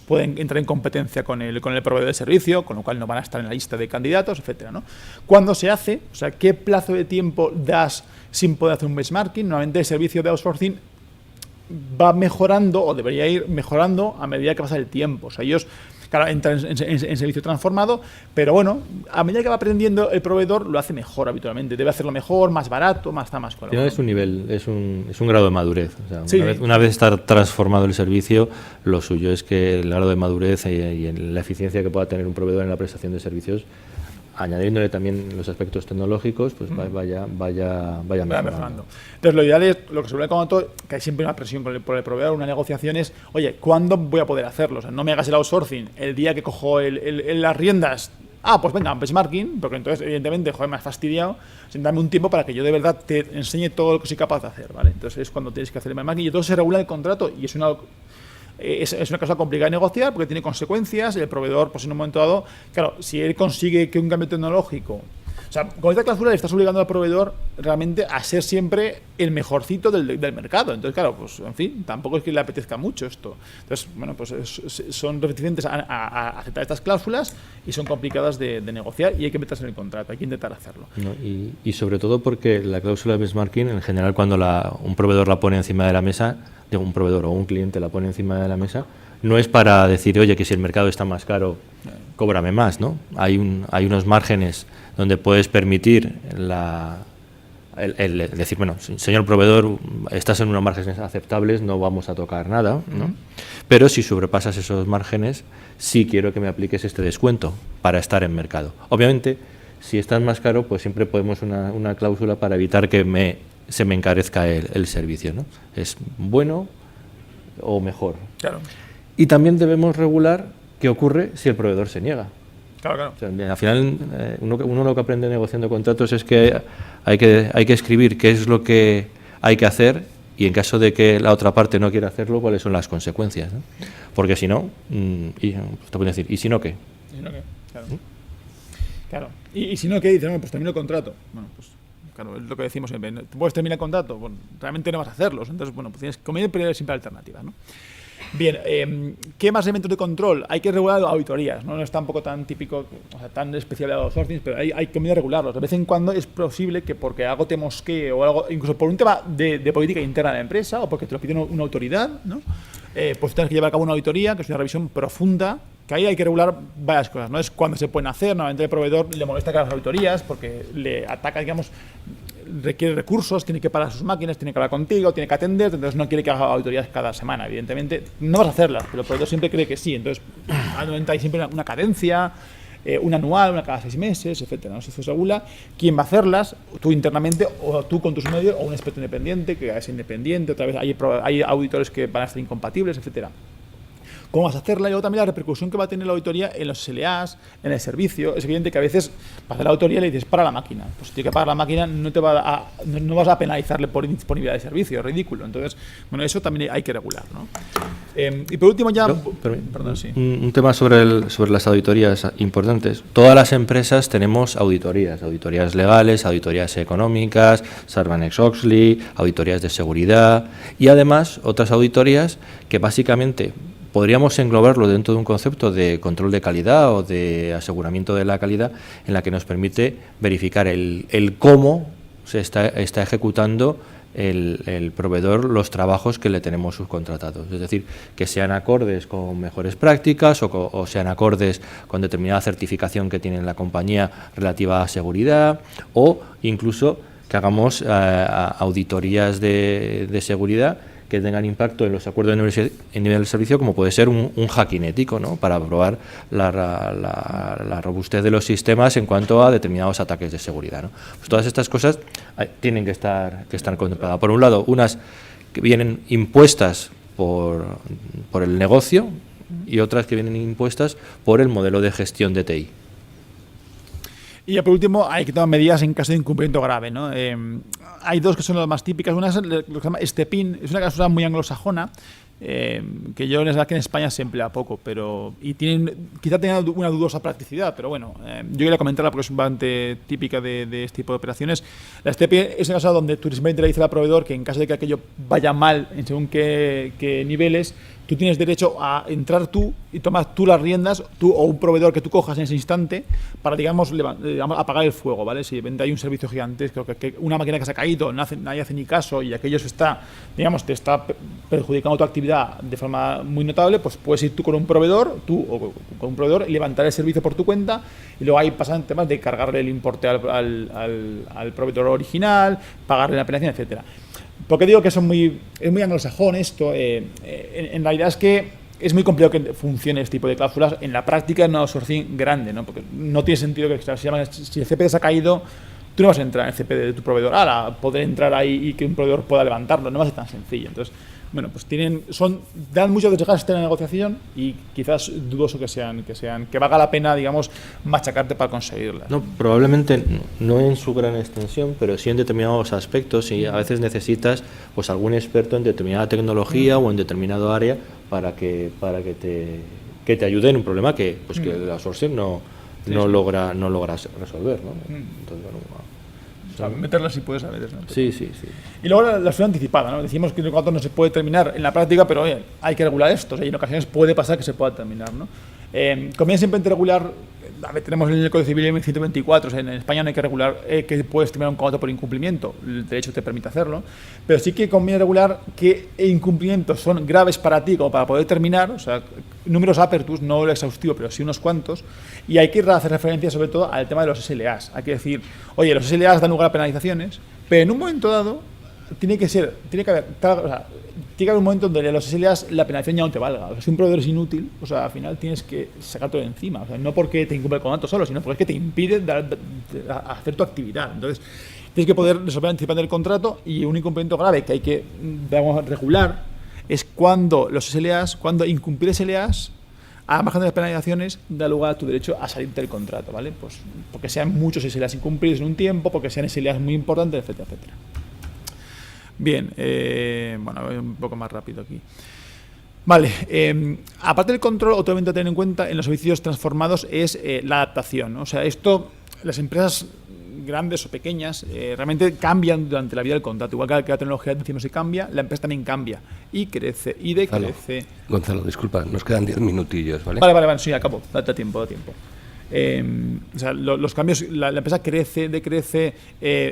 pueden entrar en competencia con el proveedor de servicio, con lo cual no van a estar en la lista de candidatos, etcétera, ¿no? ¿Cuándo se hace? O sea, ¿qué plazo de tiempo das sin poder hacer un benchmarking? Normalmente el servicio de outsourcing va mejorando o debería ir mejorando a medida que pasa el tiempo. O sea, ellos, claro, entran en servicio transformado, pero bueno, a medida que va aprendiendo el proveedor lo hace mejor habitualmente. Debe hacerlo mejor, más barato, más colaborativo. Es un nivel, es un grado de madurez. O sea, sí. una vez está transformado el servicio, lo suyo es que el grado de madurez y la eficiencia que pueda tener un proveedor en la prestación de servicios, añadiéndole también los aspectos tecnológicos, pues vaya mejorando. Entonces, lo ideal es, lo que se suele comentar, que hay siempre una presión por el proveedor, una negociación es, oye, ¿cuándo voy a poder hacerlo? O sea, no me hagas el outsourcing el día que cojo las riendas pues venga, benchmarking, porque entonces, evidentemente, joder, me has fastidiado, sin darme un tiempo para que yo de verdad te enseñe todo lo que soy capaz de hacer, ¿vale? Entonces es cuando tienes que hacer el benchmarking y todo se regula en el contrato y es una cosa complicada de negociar porque tiene consecuencias. El proveedor, pues en un momento dado, claro, si él consigue que un cambio tecnológico, o sea, con esta cláusula le estás obligando al proveedor realmente a ser siempre el mejorcito del mercado. Entonces, claro, pues en fin, tampoco es que le apetezca mucho esto. Entonces, bueno, pues son reticentes a aceptar estas cláusulas y son complicadas de negociar y hay que meterse en el contrato, hay que intentar hacerlo. No, y sobre todo porque la cláusula de benchmarking, en general, cuando un proveedor la pone encima de la mesa, de un proveedor o un cliente la pone encima de la mesa, no es para decir, oye, que si el mercado está más caro, cóbrame más, ¿no? Hay unos márgenes donde puedes permitir el decir, bueno, señor proveedor, estás en unos márgenes aceptables, no vamos a tocar nada, ¿no? Pero si sobrepasas esos márgenes, sí quiero que me apliques este descuento para estar en mercado. Obviamente, si estás más caro, pues siempre podemos una cláusula para evitar que se me encarezca el servicio, ¿no? Es bueno o mejor. Claro. Y también debemos regular qué ocurre si el proveedor se niega. Claro. O sea, al final, uno lo que aprende negociando contratos es que hay que escribir qué es lo que hay que hacer y en caso de que la otra parte no quiera hacerlo, cuáles son las consecuencias, ¿no? Porque si no, te pueden decir, ¿y si no qué? ¿Y si no qué? Claro. Claro. ¿Y si no qué? Dices, no, pues termino el contrato. Bueno, pues claro, es lo que decimos siempre. ¿Puedes terminar el contrato? Bueno, realmente no vas a hacerlo. Entonces, bueno, pues tienes que convenir, pero siempre alternativas, ¿no? Bien, ¿qué más elementos de control? Hay que regular auditorías, ¿no? No es tampoco tan típico, o sea, tan especial de los outsourcing, pero hay que regularlos. De vez en cuando es posible que porque algo te mosquee o algo, incluso por un tema de política interna de la empresa o porque te lo pide una autoridad, ¿no? Pues tienes que llevar a cabo una auditoría, que es una revisión profunda, que ahí hay que regular varias cosas, ¿no? Es cuando se pueden hacer, normalmente el proveedor le molesta que las auditorías porque le ataca, digamos, requiere recursos, tiene que parar sus máquinas, tiene que hablar contigo, tiene que atender, entonces no quiere que haga auditorías cada semana, evidentemente. No vas a hacerlas, pero el proveedor siempre cree que sí, entonces normalmente hay siempre una cadencia, una anual, una cada 6 meses, etcétera, ¿no? Si se regula, ¿quién va a hacerlas? Tú internamente o tú con tus medios o un experto independiente que es independiente, otra vez hay auditores que van a estar incompatibles, etcétera. ¿Cómo vas a hacerla? Y luego también la repercusión que va a tener la auditoría en los SLAs, en el servicio. Es evidente que a veces para hacer la auditoría le dices, para la máquina. Pues si tiene que pagar la máquina, no vas a penalizarle por indisponibilidad de servicio, es ridículo. Entonces, bueno, eso también hay que regular, ¿no? Y por último ya... Perdón, sí. Un tema sobre las auditorías importantes. Todas las empresas tenemos auditorías legales, auditorías económicas, Sarbanes-Oxley, auditorías de seguridad y además otras auditorías que básicamente podríamos englobarlo dentro de un concepto de control de calidad o de aseguramiento de la calidad en la que nos permite verificar el cómo se está ejecutando el proveedor los trabajos que le tenemos subcontratados. Es decir, que sean acordes con mejores prácticas o sean acordes con determinada certificación que tiene la compañía relativa a seguridad o incluso que hagamos auditorías de seguridad que tengan impacto en los acuerdos de nivel de servicio, como puede ser un hacking ético, ¿no? Para probar la robustez de los sistemas en cuanto a determinados ataques de seguridad, ¿no? Pues todas estas cosas tienen que estar contempladas. Por un lado, unas que vienen impuestas por el negocio y otras que vienen impuestas por el modelo de gestión de TI. Y ya por último, hay que tomar medidas en caso de incumplimiento grave, ¿no? Hay dos que son las más típicas. Una es lo que se llama STEPIN, es una cláusula muy anglosajona, que yo, la verdad, que en España se emplea poco, pero quizá tenga una dudosa practicidad, pero bueno, yo quería comentarla porque es bastante típica de este tipo de operaciones. La STEPIN es una cláusula donde tú simplemente le dices al proveedor que en caso de que aquello vaya mal en según qué niveles, tú tienes derecho a entrar tú y tomar tú las riendas, tú o un proveedor que tú cojas en ese instante para, digamos apagar el fuego, ¿vale? Si de repente hay un servicio gigantesco, que una máquina que se ha caído, nadie hace ni caso y aquello te está perjudicando tu actividad de forma muy notable, pues puedes ir tú con un proveedor, y levantar el servicio por tu cuenta y luego ahí pasan temas de cargarle el importe al proveedor original, pagarle la penalización, etcétera. ¿Por qué digo que es muy anglosajón esto? En realidad es que es muy complicado que funcione este tipo de cláusulas en la práctica en un outsourcing grande, ¿no? Porque no tiene sentido que si el CP se ha caído, tú no vas a entrar en el CP de tu proveedor, poder entrar ahí y que un proveedor pueda levantarlo, no va a ser tan sencillo. Entonces, bueno, pues dan mucho desgaste en la negociación y quizás dudoso que valga la pena, digamos, machacarte para conseguirla. No, probablemente no en su gran extensión, pero sí en determinados aspectos, y a veces necesitas pues algún experto en determinada tecnología o en determinado área para que te ayude en un problema que el outsourcing no logra resolver, ¿no? Entonces, bueno, o sea, meterla si puedes a veces, ¿no? Sí. Y luego la acción anticipada, ¿no? Decimos que el contrato no se puede terminar en la práctica, pero oye, hay que regular esto. O sea, y en ocasiones puede pasar que se pueda terminar, ¿no? Conviene simplemente regular. A ver, tenemos en el Código Civil 1124, o sea, en España no hay que regular que puedes terminar un contrato por incumplimiento, el derecho te permite hacerlo, pero sí que conviene regular qué incumplimientos son graves para ti como para poder terminar, o sea, números apertus, no el exhaustivo, pero sí unos cuantos, y hay que hacer referencia sobre todo al tema de los SLAs. Hay que decir, oye, los SLAs dan lugar a penalizaciones, pero en un momento dado tiene que haber un momento donde los SLAs la penalización ya no te valga. O sea, si un proveedor es inútil, o sea, al final tienes que sacártelo de encima. O sea, no porque te incumple el contrato solo, sino porque es que te impide hacer tu actividad. Entonces, tienes que poder resolver anticipando el contrato, y un incumplimiento grave que hay que, digamos, regular es cuando los SLAs, cuando incumplir SLAs, a margen de las penalizaciones, da lugar a tu derecho a salir del contrato, ¿vale? Pues porque sean muchos SLAs incumplidos en un tiempo, porque sean SLAs muy importantes, etcétera, etcétera. Bien, bueno, voy un poco más rápido aquí. Vale, aparte del control, otro elemento a tener en cuenta en los servicios transformados es la adaptación, ¿no? O sea, esto, las empresas grandes o pequeñas realmente cambian durante la vida del contrato. Igual que la tecnología decimos que cambia, la empresa también cambia y crece y decrece. Gonzalo, disculpa, nos quedan 10 minutillos, ¿vale? Vale, sí, acabo, da tiempo. O sea, los cambios, la empresa crece, decrece,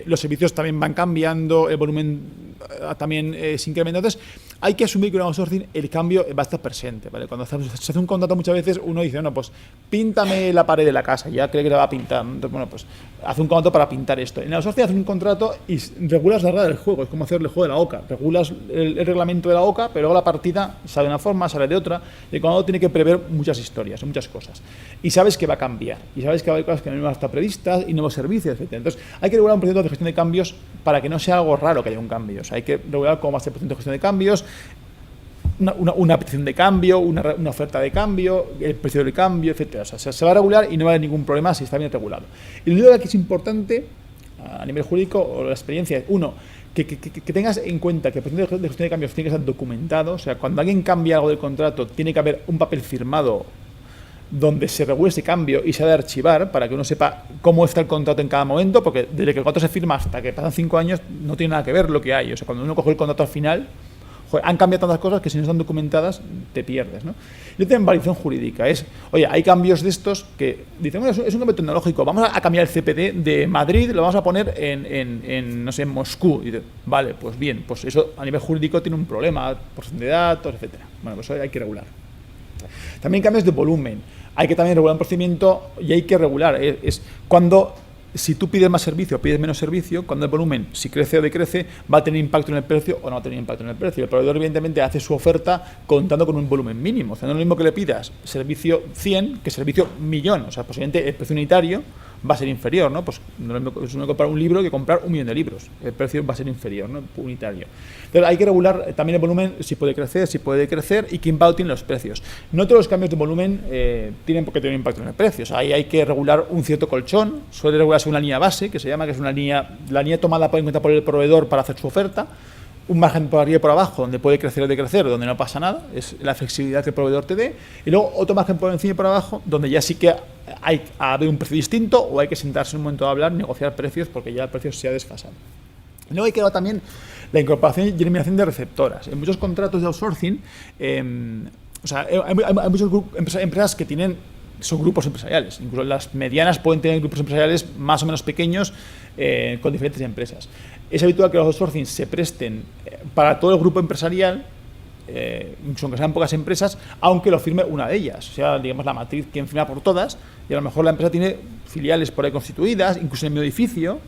los servicios también van cambiando, el volumen también se incrementa. Entonces, hay que asumir que en un outsourcing el cambio va a estar presente, ¿vale? Cuando se hace un contrato, muchas veces uno dice, bueno, pues píntame la pared de la casa, ya cree que la va a pintar. Entonces, bueno, pues hace un contrato para pintar esto. En el outsourcing haces un contrato y regulas la regla del juego, es como hacer el juego de la OCA. Regulas el reglamento de la OCA, pero luego la partida sale de una forma, sale de otra, y el contrato tiene que prever muchas historias, muchas cosas. Y sabes que va a cambiar, y sabes que va a haber cosas que no van a estar previstas, y nuevos servicios, etc. Entonces, hay que regular un proceso de gestión de cambios para que no sea algo raro que haya un cambio. O sea, hay que regular cómo va a ser el proceso de gestión de cambios, una petición de cambio, una oferta de cambio, el precio del cambio, etc. O sea, se va a regular y no va a haber ningún problema si está bien regulado. Y lo único que es importante a nivel jurídico, o la experiencia, es, uno, que tengas en cuenta que el proceso de gestión de cambios tiene que estar documentado. O sea, cuando alguien cambia algo del contrato, tiene que haber un papel firmado donde se regule ese cambio y se ha de archivar para que uno sepa cómo está el contrato en cada momento, porque desde que el contrato se firma hasta que pasan 5 años no tiene nada que ver lo que hay. O sea, cuando uno coge el contrato al final, joder, han cambiado tantas cosas que si no están documentadas te pierdes, ¿no? Y otra validación jurídica es, oye, hay cambios de estos que dicen, bueno, es un cambio tecnológico, vamos a cambiar el CPD de Madrid, lo vamos a poner no sé, en Moscú. Y dice, vale, pues bien, pues eso a nivel jurídico tiene un problema, porcentaje de datos, etcétera. Bueno, pues eso hay que regular. También cambios de volumen. Hay que también regular un procedimiento y hay que regular. Es cuando, si tú pides más servicio o pides menos servicio, cuando el volumen, si crece o decrece, va a tener impacto en el precio o no va a tener impacto en el precio. El proveedor, evidentemente, hace su oferta contando con un volumen mínimo. O sea, no es lo mismo que le pidas servicio 100 que servicio 1.000.000. O sea, posiblemente el precio unitario va a ser inferior, ¿no? Pues no es lo mismo comprar un libro que comprar 1.000.000 de libros. El precio va a ser inferior, ¿no? Unitario. Entonces hay que regular también el volumen, si puede crecer, si puede decrecer y qué impacto tienen los precios. No todos los cambios de volumen tienen por qué tener impacto en el precio. O sea, ahí hay que regular un cierto colchón. Suele regularse una línea base, que se llama, que es una línea, la línea tomada en cuenta por el proveedor para hacer su oferta. Un margen por arriba y por abajo, donde puede crecer o decrecer, donde no pasa nada, es la flexibilidad que el proveedor te dé, y luego otro margen por encima y por abajo, donde ya sí que hay a haber un precio distinto o hay que sentarse en un momento a hablar, negociar precios, porque ya el precio se ha desfasado. Y luego hay que ver también la incorporación y eliminación de receptoras. En muchos contratos de outsourcing, o sea, hay muchas empresas que son grupos empresariales. Incluso las medianas pueden tener grupos empresariales más o menos pequeños con diferentes empresas. Es habitual que los outsourcing se presten para todo el grupo empresarial, incluso aunque sean pocas empresas, aunque lo firme una de ellas. O sea, digamos, la matriz quien firma por todas, y a lo mejor la empresa tiene filiales por ahí constituidas, incluso en el mismo edificio,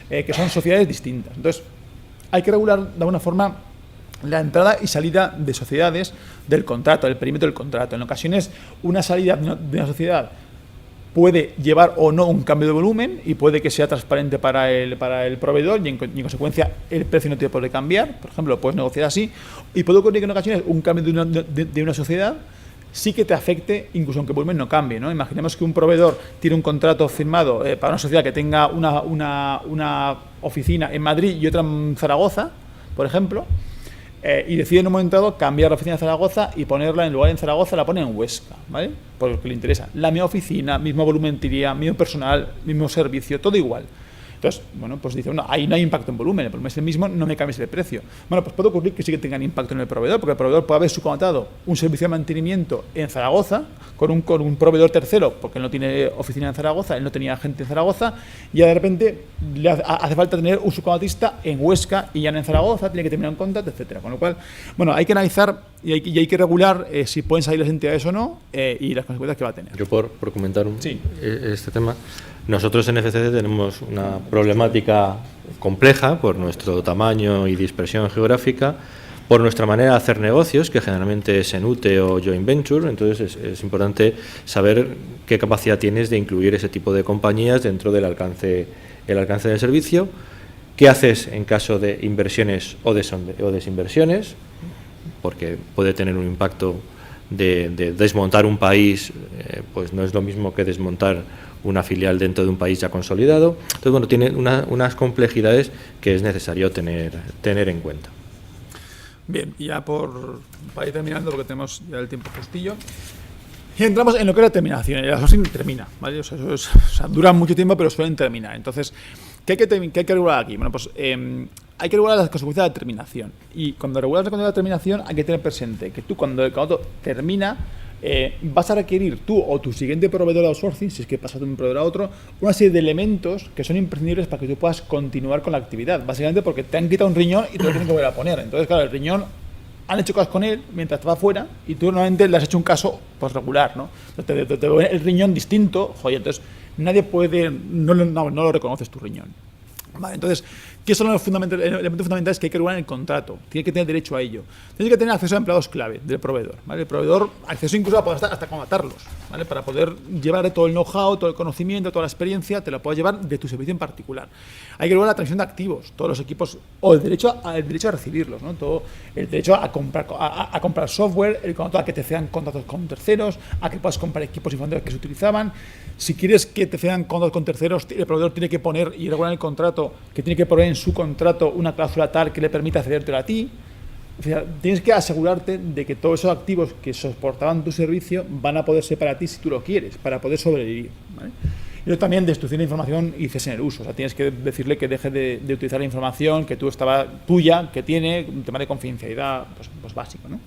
que son sociedades distintas. Entonces, hay que regular de alguna forma la entrada y salida de sociedades del contrato, del perímetro del contrato. En ocasiones, una salida de una sociedad puede llevar o no un cambio de volumen y puede que sea transparente para el proveedor y en consecuencia el precio no te puede cambiar. Por ejemplo, lo puedes negociar así. Y puede ocurrir que en ocasiones un cambio de una sociedad sí que te afecte, incluso aunque el volumen no cambie, ¿no? Imaginemos que un proveedor tiene un contrato firmado para una sociedad que tenga una oficina en Madrid y otra en Zaragoza, por ejemplo, y decide en un momento dado cambiar la oficina de Zaragoza y ponerla en lugar en Zaragoza, la pone en Huesca, ¿vale? Por lo que le interesa. La misma oficina, mismo volumetría, mismo personal, mismo servicio, todo igual. Entonces, bueno, pues dice, bueno, ahí no hay impacto en volumen, el volumen es el mismo, no me cambies el precio. Bueno, pues puede ocurrir que sí que tengan impacto en el proveedor, porque el proveedor puede haber subcontratado un servicio de mantenimiento en Zaragoza con un proveedor tercero, porque él no tiene oficina en Zaragoza, él no tenía gente en Zaragoza, y ya de repente le hace falta tener un subcontratista en Huesca y ya no en Zaragoza, tiene que terminar un contrato, etcétera. Con lo cual, bueno, hay que analizar y hay que regular si pueden salir las entidades o no y las consecuencias que va a tener. Yo por comentar este tema, nosotros en FCC tenemos una problemática compleja por nuestro tamaño y dispersión geográfica, por nuestra manera de hacer negocios, que generalmente es en UTE o joint venture. Entonces es importante saber qué capacidad tienes de incluir ese tipo de compañías dentro del alcance del servicio. ¿Qué haces en caso de inversiones o desinversiones? Porque puede tener un impacto de desmontar un país, pues no es lo mismo que desmontar una filial dentro de un país ya consolidado. Entonces, bueno, tiene unas complejidades que es necesario tener en cuenta. Bien, y ya para ir terminando, porque tenemos ya el tiempo justillo, y entramos en lo que es la terminación. El outsourcing termina, ¿vale? O sea, dura mucho tiempo, pero suelen terminar. Entonces, ¿qué hay que regular aquí? Bueno, pues hay que regular las consecuencias de la terminación. Y cuando regulas las consecuencias de la terminación, hay que tener presente que tú, cuando el contrato termina, vas a requerir tú o tu siguiente proveedor de outsourcing, si es que pasas de un proveedor a otro, una serie de elementos que son imprescindibles para que tú puedas continuar con la actividad. Básicamente porque te han quitado un riñón y te lo tienen que volver a poner. Entonces, claro, el riñón han hecho cosas con él mientras estaba fuera y tú normalmente le has hecho un caso pues regular, ¿no? Entonces, te el riñón distinto, joder, entonces nadie puede, no lo reconoces tu riñón. Vale, entonces, ¿qué son los elementos fundamentales que hay que regular en el contrato? Tienes que tener derecho a ello. Tienes que tener acceso a empleados clave del proveedor, ¿vale? El proveedor, acceso incluso a poder hasta contratarlos, ¿vale? Para poder llevar todo el know-how, todo el conocimiento, toda la experiencia, te la puedes llevar de tu servicio en particular. Hay que regular la transmisión de activos, todos los equipos, o el derecho a recibirlos, ¿no? Todo el derecho a comprar software, el contrato a que te cedan contratos con terceros, a que puedas comprar equipos informáticos que se utilizaban. Si quieres que te cedan contratos con terceros, el proveedor tiene que poner y regular el contrato, que tiene que poner en su contrato una cláusula tal que le permita cedértelo a ti. O sea, tienes que asegurarte de que todos esos activos que soportaban tu servicio van a poder ser para ti si tú lo quieres, para poder sobrevivir, ¿vale? Y luego también destrucción de información y cese en el uso. O sea, tienes que decirle que deje de utilizar la información que estaba tuya, que tiene un tema de confidencialidad pues básico, ¿no?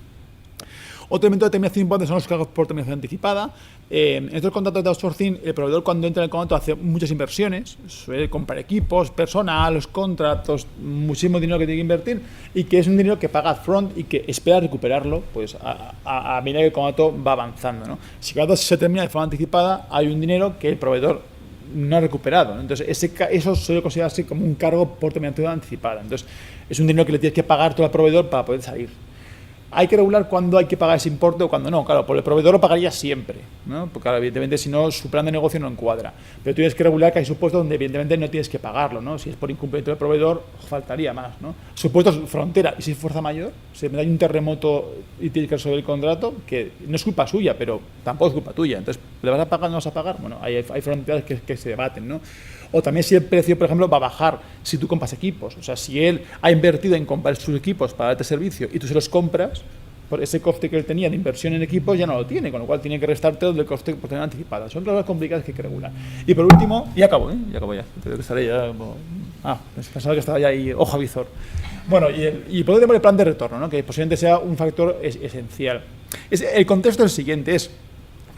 Otro elemento de terminación importante son los cargos por terminación anticipada. En estos contratos de outsourcing, el proveedor cuando entra en el contrato hace muchas inversiones, suele comprar equipos, personal, los contratos, muchísimo dinero que tiene que invertir y que es un dinero que paga upfront y que espera recuperarlo pues a medida que el contrato va avanzando, ¿no? Si el contrato se termina de forma anticipada, hay un dinero que el proveedor no ha recuperado, ¿no? Entonces eso suele considerarse como un cargo por terminación anticipada. Entonces es un dinero que le tienes que pagar tú al proveedor para poder salir. Hay que regular cuándo hay que pagar ese importe o cuándo no. Claro, por el proveedor lo pagaría siempre, ¿no? Porque claro, evidentemente si no, su plan de negocio no encuadra. Pero tú tienes que regular que hay supuestos donde evidentemente no tienes que pagarlo, ¿no? Si es por incumplimiento del proveedor, faltaría más, ¿no? Supuestos frontera, y si es fuerza mayor, si me da un terremoto y tienes que resolver el contrato, que no es culpa suya, pero tampoco es culpa tuya. Entonces, ¿le vas a pagar o no vas a pagar? Bueno, hay fronteras que se debaten, ¿no? O también si el precio, por ejemplo, va a bajar si tú compras equipos. O sea, si él ha invertido en comprar sus equipos para darte servicio y tú se los compras, por ese coste que él tenía de inversión en equipos ya no lo tiene, con lo cual tiene que restarte todo el coste por tener anticipada. Son cosas complicadas que hay que regular. Y por último, y acabo ya. Creo que estaré ya. Pensaba que estaba ya ahí, ojo a visor. Bueno, y por último el plan de retorno, ¿no? Que posiblemente sea un factor esencial. El contexto es el siguiente, es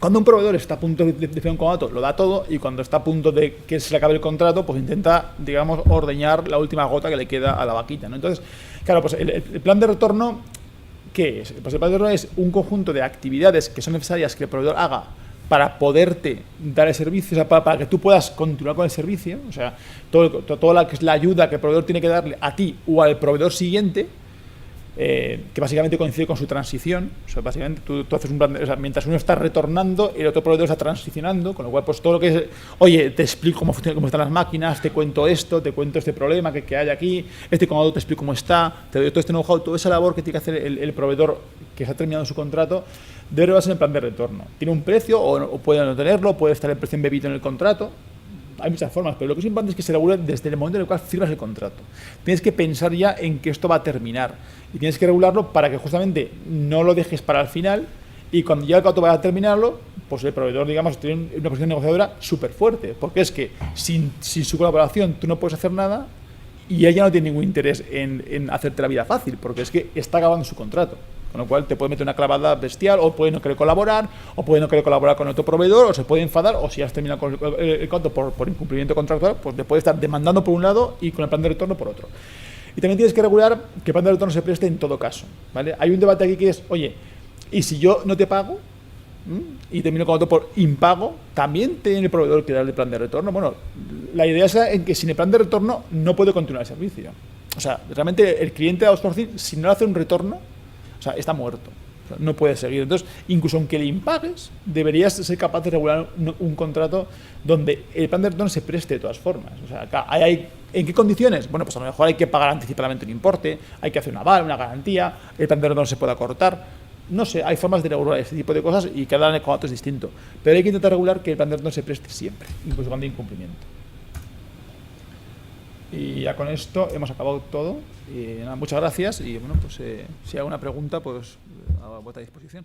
cuando un proveedor está a punto de hacer un contrato, lo da todo, y cuando está a punto de que se le acabe el contrato, pues intenta, digamos, ordeñar la última gota que le queda a la vaquita, ¿no? Entonces, claro, pues el plan de retorno, ¿qué es? Pues el plan de retorno es un conjunto de actividades que son necesarias que el proveedor haga para poderte dar el servicio, o sea, para que tú puedas continuar con el servicio, o sea, toda la que es la ayuda que el proveedor tiene que darle a ti o al proveedor siguiente, que básicamente coincide con su transición. O sea, básicamente tú haces un plan, o sea, mientras uno está retornando, el otro proveedor está transicionando, con lo cual pues todo lo que es, oye, te explico cómo funciona, cómo están las máquinas, te cuento esto, te cuento este problema que hay aquí, este comando te explico cómo está, te doy todo este know-how, toda esa labor que tiene que hacer el proveedor que está terminando su contrato, debe basarse en el plan de retorno. Tiene un precio o puede no tenerlo, puede estar el precio embebido en el contrato. Hay muchas formas, pero lo que es importante es que se regule desde el momento en el cual firmas el contrato. Tienes que pensar ya en que esto va a terminar y tienes que regularlo para que justamente no lo dejes para el final y cuando ya el contrato vaya a terminarlo, pues el proveedor, digamos, tiene una posición negociadora súper fuerte, porque es que sin su colaboración tú no puedes hacer nada y ella no tiene ningún interés en hacerte la vida fácil, porque es que está acabando su contrato. Con lo cual te puede meter una clavada bestial, o puede no querer colaborar, o puede no querer colaborar con otro proveedor, o se puede enfadar, o si has terminado con el contrato por incumplimiento contractual, pues te puede estar demandando por un lado y con el plan de retorno por otro. Y también tienes que regular que el plan de retorno se preste en todo caso, ¿vale? Hay un debate aquí que es, oye, ¿y si yo no te pago y termino con otro por impago, también tiene el proveedor que darle el plan de retorno? Bueno, la idea es en que sin el plan de retorno no puede continuar el servicio. O sea, realmente el cliente de outsourcing, si no le hace un retorno, o sea, está muerto. O sea, no puede seguir. Entonces, incluso aunque le impagues, deberías ser capaz de regular un contrato donde el plan de retorno se preste de todas formas. O sea, acá ¿en qué condiciones? Bueno, pues a lo mejor hay que pagar anticipadamente un importe, hay que hacer un aval, una garantía, el plan de retorno se puede acortar. No sé, hay formas de regular este tipo de cosas y cada contrato es distinto. Pero hay que intentar regular que el plan de retorno se preste siempre, incluso cuando hay incumplimiento. Y ya con esto hemos acabado todo. Y nada, muchas gracias y bueno, pues si hay alguna pregunta, pues a vuestra disposición.